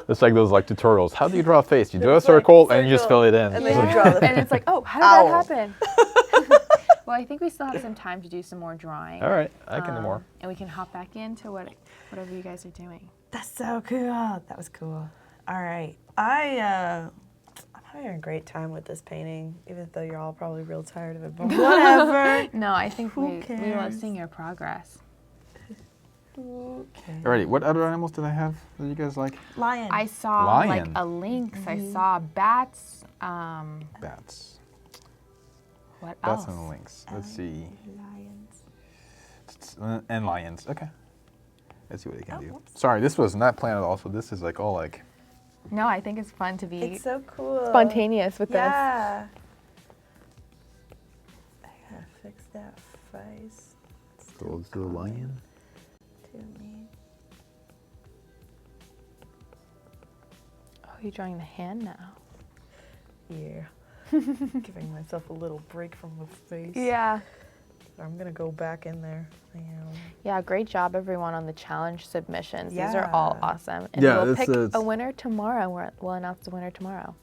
It's like those like tutorials. How do you draw a face? You do a It's like circle and you just circle, fill it in. and It's then like- you draw the And it's like, oh, how Owl. did that happen? Well, I think we still have some time to do some more drawing. All right, I can do more. And we can hop back into whatever you guys are doing. That's so cool. That was cool. All right. I'm having a great time with this painting, even though you're all probably real tired of it, but whatever. No, I think Who we love cares? seeing your progress. Okay. Alrighty, what other animals did I have that you guys like? Lion. I saw Lion. like a lynx. I saw bats. Bats. What Bats else? and lynx. Let's see. Lions. And lions. Okay. Let's see what they can Oh, do. whoops. Sorry, this was not planned at all. So this is like all like. No, I think it's fun to be It's so cool. spontaneous with this. Yeah. I gotta fix that face. So let's do a lion. To me. Oh, you're drawing the hand now. Yeah. Giving myself a little break from the face. Yeah. I'm gonna go back in there. I am. Yeah, great job everyone on the challenge submissions. These are all Yeah. awesome. And Yeah, we'll it's- pick it's- a winner tomorrow. We'll announce the winner tomorrow.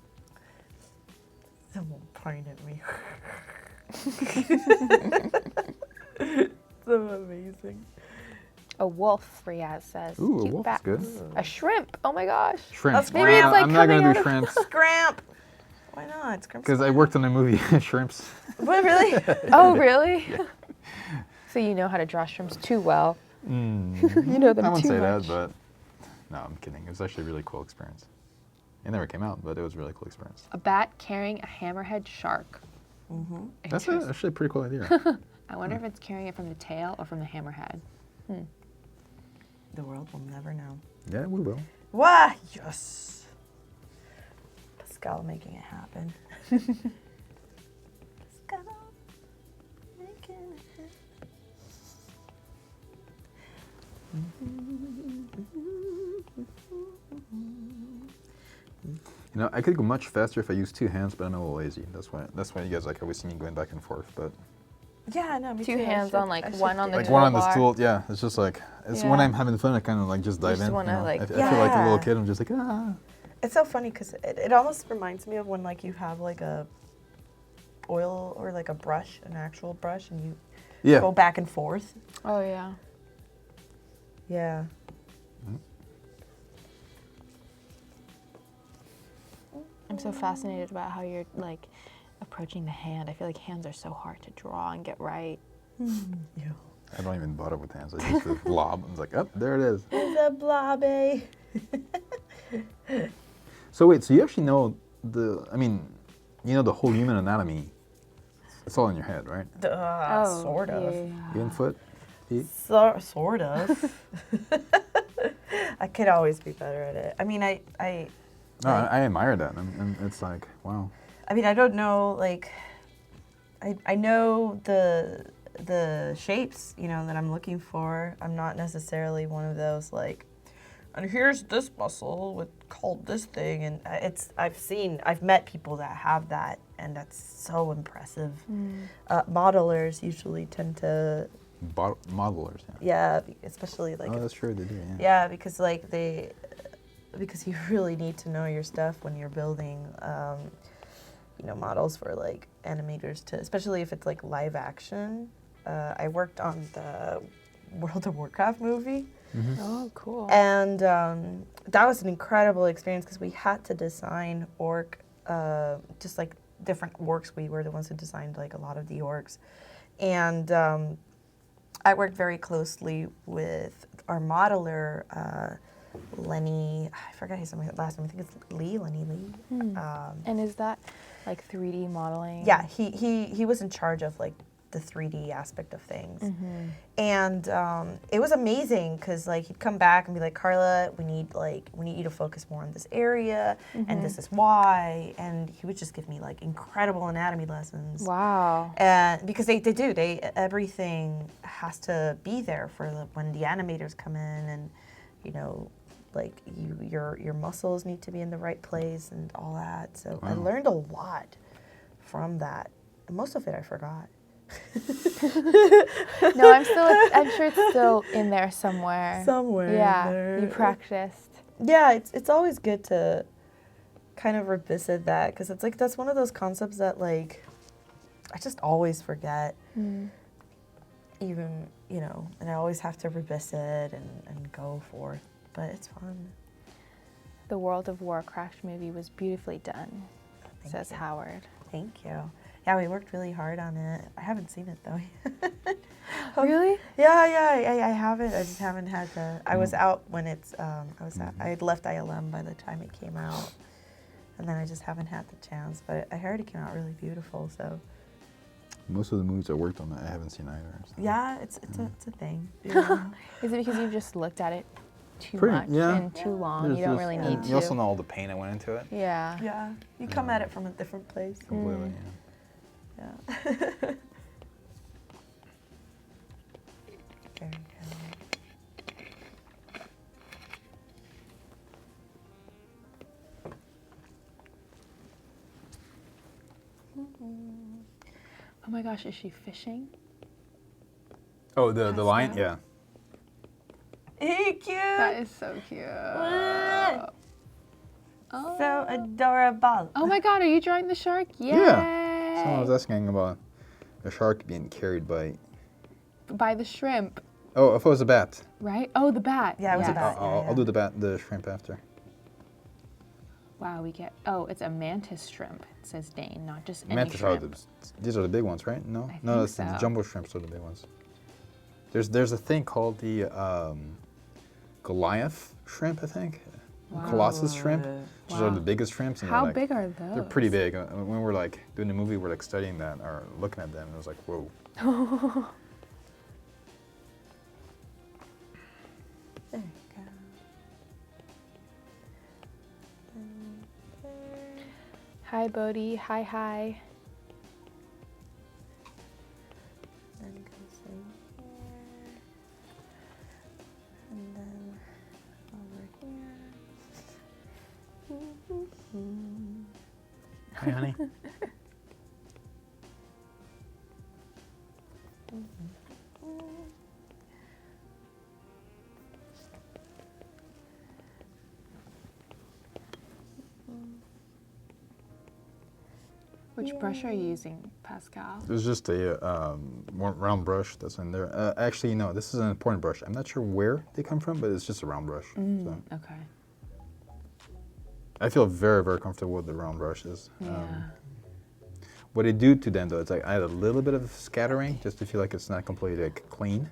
Someone point at me. So amazing. A wolf, Riaz says. Ooh, a Cute wolf's bat. good. A shrimp. Oh my gosh. Shrimps. Maybe it's like I'm not gonna coming do out shrimps Scramp. Why not? Scramp. because I worked on a movie Shrimps. What, really? Oh, really? So you know how to draw shrimps too well. You know them I wouldn't too say much. that, but no, I'm kidding. It was actually a really cool experience. It never came out, but it was a really cool experience. A bat carrying a hammerhead shark. That's actually a pretty cool idea. I wonder if it's carrying it from the tail or from the hammerhead. The world will never know. Yeah, we will. Why? Yes. Pascal making it happen. Pascal making it happen. You know, I could go much faster if I used two hands, but I'm a little lazy. That's why you guys like always see me going back and forth. But Yeah, no, me Two too. I hands should- on, like, I should one on do the like it. one on the toolbar. stool, yeah. It's just like it's when Yeah. I'm having fun, I kind of like just dive just in. wanna, like- I feel like a little Yeah. kid. I'm just like ah. It's so funny because it almost reminds me of when like you have like a oil or like a brush, an actual brush, and you Yeah. go back and forth. Oh, yeah. Yeah. I'm so fascinated about how you're like approaching the hand. I feel like hands are so hard to draw and get right. Yeah. I don't even bother with hands. I just blob. I was like, oh, there it is. It's a blobby. So wait, so you actually know you know the whole human anatomy. It's all in your head, right? Sort of. Human foot, feet. Sort of. I could always be better at it. I mean, No, I admire that, and it's like, wow. I mean, I don't know, like, I know the shapes, you know, that I'm looking for. I'm not necessarily one of those, like, and here's this muscle with called this thing, and I've met people that have that, and that's so impressive. Modelers usually tend to, Modelers, yeah. yeah, especially like, Oh, that's true, they do, yeah. yeah, because like because you really need to know your stuff when you're building, you know, models for like animators to, especially if it's like live action. I worked on the World of Warcraft movie, Oh, cool. and that was an incredible experience because we had to design just like different orcs. We were the ones who designed like a lot of the orcs, and I worked very closely with our modeler, Lenny. I forgot his last name. I think it's Lenny Lee. And is that like 3D modeling? Yeah, he was in charge of like the 3D aspect of things, and it was amazing because like he'd come back and be like, Karla, we need you to focus more on this area, and this is why, and he would just give me like incredible anatomy lessons. Wow. And because they do, everything has to be there for when the animators come in, and you know, like your muscles need to be in the right place and all that. So I learned a lot from that. And most of it I forgot. No, I'm sure it's still in there somewhere. Somewhere in Yeah, there. you practiced. Yeah, it's always good to kind of revisit that because it's like that's one of those concepts that like I just always forget. Even, you know, and I always have to revisit and go forth, but it's fun. The World of Warcraft movie was beautifully done, says you. Howard. Thank you. Yeah, we worked really hard on it. I haven't seen it though. Really? Yeah, I haven't. I just haven't had the. I was out when it's. I had left ILM by the time it came out, and then I just haven't had the chance. But I heard it came out really beautiful. So. Most of the movies I worked on, I haven't seen either. So. Yeah, it's a thing. Yeah. Is it because you've just looked at it too Pretty- much yeah. and too long? There's You don't just- really and need to. You also know all the pain that went into it. Yeah. Yeah, you come at it from a different place. Completely. Yeah. Very good. Oh my gosh, is she fishing? Oh, the lion. Pascal? Yeah. Hey, cute. That is so cute. What? Oh. So adorable. Oh my god, are you drawing the shark? Yay! Yeah. Someone was asking about a shark being carried by. By the shrimp, Oh, I thought it was a bat. right? Oh, the bat. Yeah, it was a bat. I'll do the shrimp after. Wow, we get. Oh, it's a mantis shrimp, says Dane, not just any Mantis are shrimp. these are the big ones, right? No, I no, think that's the so. jumbo shrimps are the big ones. There's a thing called the Goliath shrimp, I think. Wow. Colossus shrimp. Those are Wow. the biggest shrimps. And they're How like, big are those? They're pretty big. When we're like doing the movie, we're like studying that or looking at them, and it was like, whoa. There you go. Hi, Bodhi. Hi. Then goes in here. And then over here. Hi, honey. Which brush are you using, Pascal? There's just a round brush that's in there. Actually, no, this is an important brush. I'm not sure where they come from, but it's just a round brush. So. Okay. I feel very, very comfortable with the round brushes. Yeah. What I do to them, though, it's like I add a little bit of scattering just to feel like it's not completely like clean.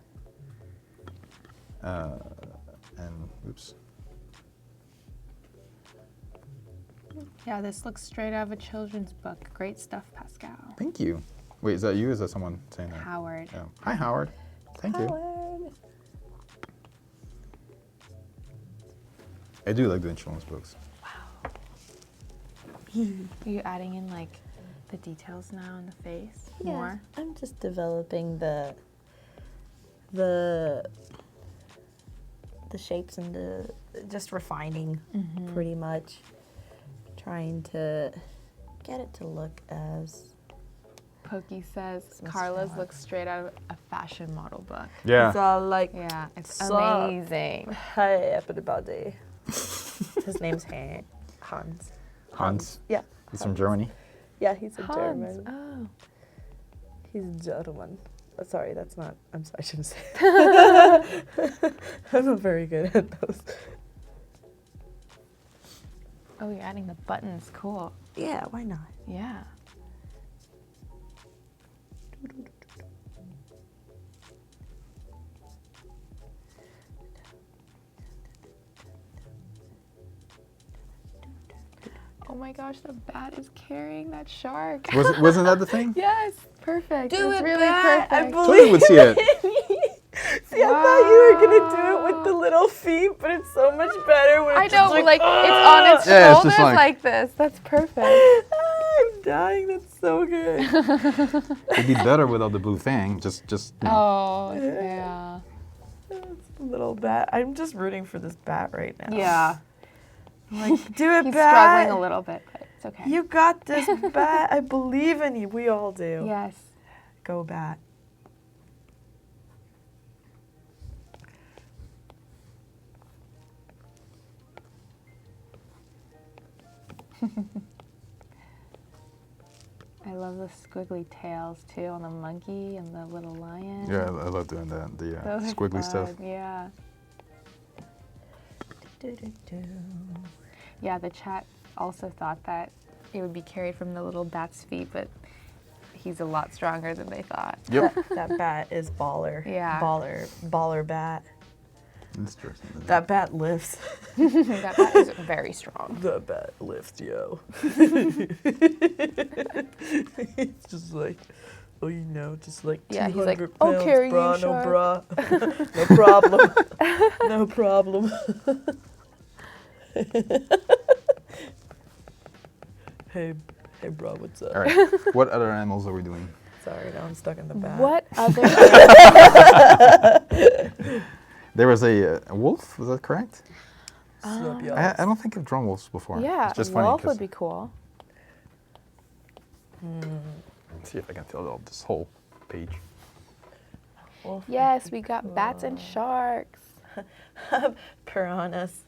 And oops. Yeah, this looks straight out of a children's book. Great stuff, Pascal. Thank you. Wait, is that you? Or is that someone saying that? Howard. Oh. Hi, Howard. Thank you. Howard. I do like doing children's books. Are you adding in like the details now in the face more? I'm just developing the shapes and just refining pretty much. Trying to get it to look as Pokey says Some Karla's stuff. looks straight out of a fashion model book. it's all like Yeah, it's So- amazing. hi everybody. His name's Hans. Hans. Yeah. He's from Germany. Yeah, he's a Hans. German. Oh. He's German. Sorry, that's not. I'm sorry, I shouldn't say. That. I'm not very good at those. Oh, you're adding the buttons. Cool. Yeah, why not? Yeah. Oh my gosh, the bat is carrying that shark. Wasn't that the thing? Yes, perfect. Do it's it, really Bat. I perfect. Totally would see it. See, I thought you were gonna do it with the little feet, but it's so much better when I it's know, just like, it's on its Yeah, it's shoulders just like this. That's perfect. I'm dying. That's so good. It'd be better without the blue thing. Just. You know. Oh, yeah. It's a little bat. I'm just rooting for this bat right now. Yeah. I'm like, do it, He's bat. struggling a little bit, but it's okay. You got this, bat. I believe in you. We all do. Yes. Go, bat. I love the squiggly tails too on the monkey and the little lion. Yeah, I love doing that. The Those are squiggly stuff. fun, Yeah. Do-do-do. Yeah, the chat also thought that it would be carried from the little bat's feet, but he's a lot stronger than they thought. Yep. That bat is baller. Yeah. Baller bat. Interesting. That bat lifts. That bat is very strong. That bat lifts, yo. It's just like, oh, you know, just like Yeah, 200 he's like, pounds, "I'll carry you, brah, no shark." bra. No problem. No problem. Hey, bro, what's up? All right. What other animals are we doing? Sorry, now I'm stuck in the bat. What other? There was a wolf. Was that correct? What's up, y'all? I don't think I've drawn wolves before. Yeah, It's just a funny wolf 'cause- would be cool. Let's see if I can fill out this whole page. Wolf. Yes, we got bats and sharks. Piranhas.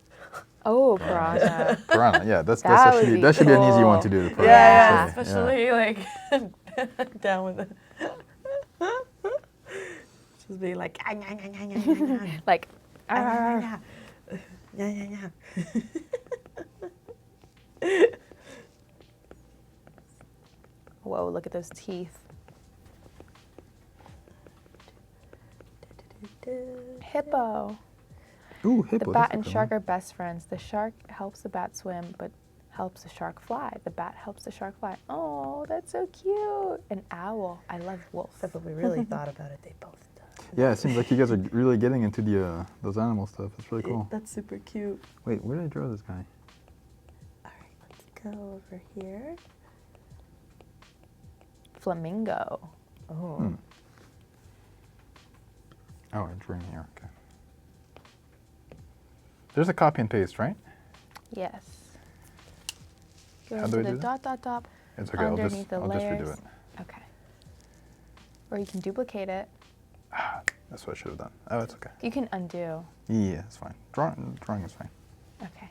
Oh, piranha. Piranha. Yeah, That would be that should be an easy one cool. to do. The piranha, Yeah, I'd say. especially like down with it. Just be like, Like, yeah. whoa, look at those teeth. Hippo. Ooh, The hippo. bat that's a and good shark one. are best friends. The shark helps the bat swim, but helps the shark fly. The bat helps the shark fly. Oh, that's so cute. An owl. I love wolf. Except if we really thought about it, they both do. Yeah, it seems like you guys are really getting into the those animal stuff. It's really cool. That's super cute. Wait, where did I draw this guy? All right, let's go over here. Flamingo. Oh. Hmm. Oh, it's right here. Okay. There's a copy and paste, right? Yes. Go How into do I the do that? dot, dot, dot. It's okay. I'll Underneath the just redo layers. it. Okay. Or you can duplicate it. That's what I should have done. Oh, it's okay. You can undo. Yeah, it's fine. Drawing is fine. Okay.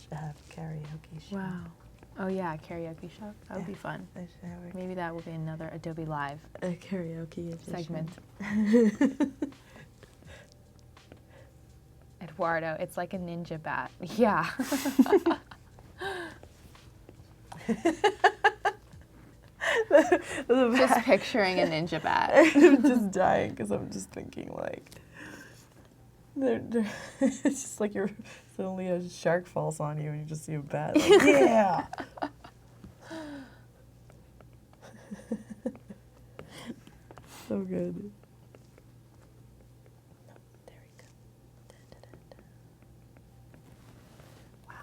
Should have karaoke show. Wow. Oh yeah, karaoke show. That would be fun. I should have Maybe that will be another Adobe Live a karaoke edition. segment. Eduardo, it's like a ninja bat. Yeah. Just picturing a ninja bat. I'm just dying because I'm just thinking like, it's just like you're suddenly a shark falls on you and you just see a bat. Like, yeah. So good. There we go. Wow.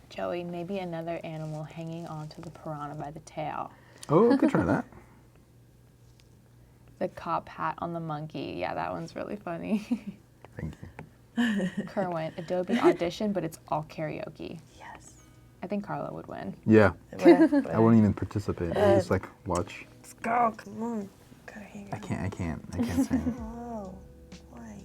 Joey, maybe another animal hanging onto the piranha by the tail. Oh, we could try that. The cop hat on the monkey. Yeah, that one's really funny. Thank you. Kerwin, Adobe Audition, but it's all karaoke. Yes. I think Karla would win. Yeah, Where? I won't even participate. I just like watch. Let's go. Come on. Gotta hang I out. can't sing. Oh, why?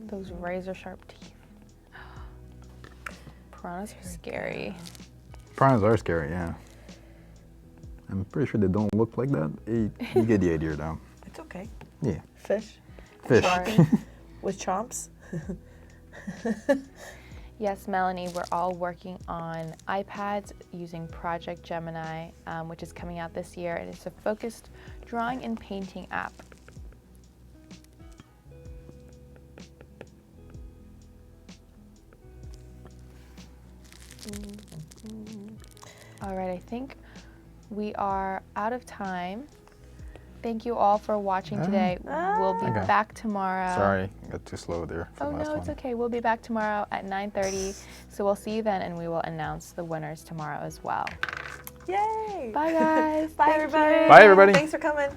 Those razor sharp teeth. Piranhas are scary. Piranhas are scary, yeah. I'm pretty sure they don't look like that. You get the idea though. It's okay. Yeah. Fish Fish. with chomps. Yes, Melanie, we're all working on iPads using Project Gemini, which is coming out this year. It is a focused drawing and painting app. All right, I think we are out of time. Thank you all for watching today. We'll be Okay. back tomorrow. Sorry, I got too slow there for Oh the last no, one. it's okay. We'll be back tomorrow at 9:30. So we'll see you then, and we will announce the winners tomorrow as well. Yay! Bye guys. Bye, Thank everybody. you. Bye, everybody. Thanks for coming.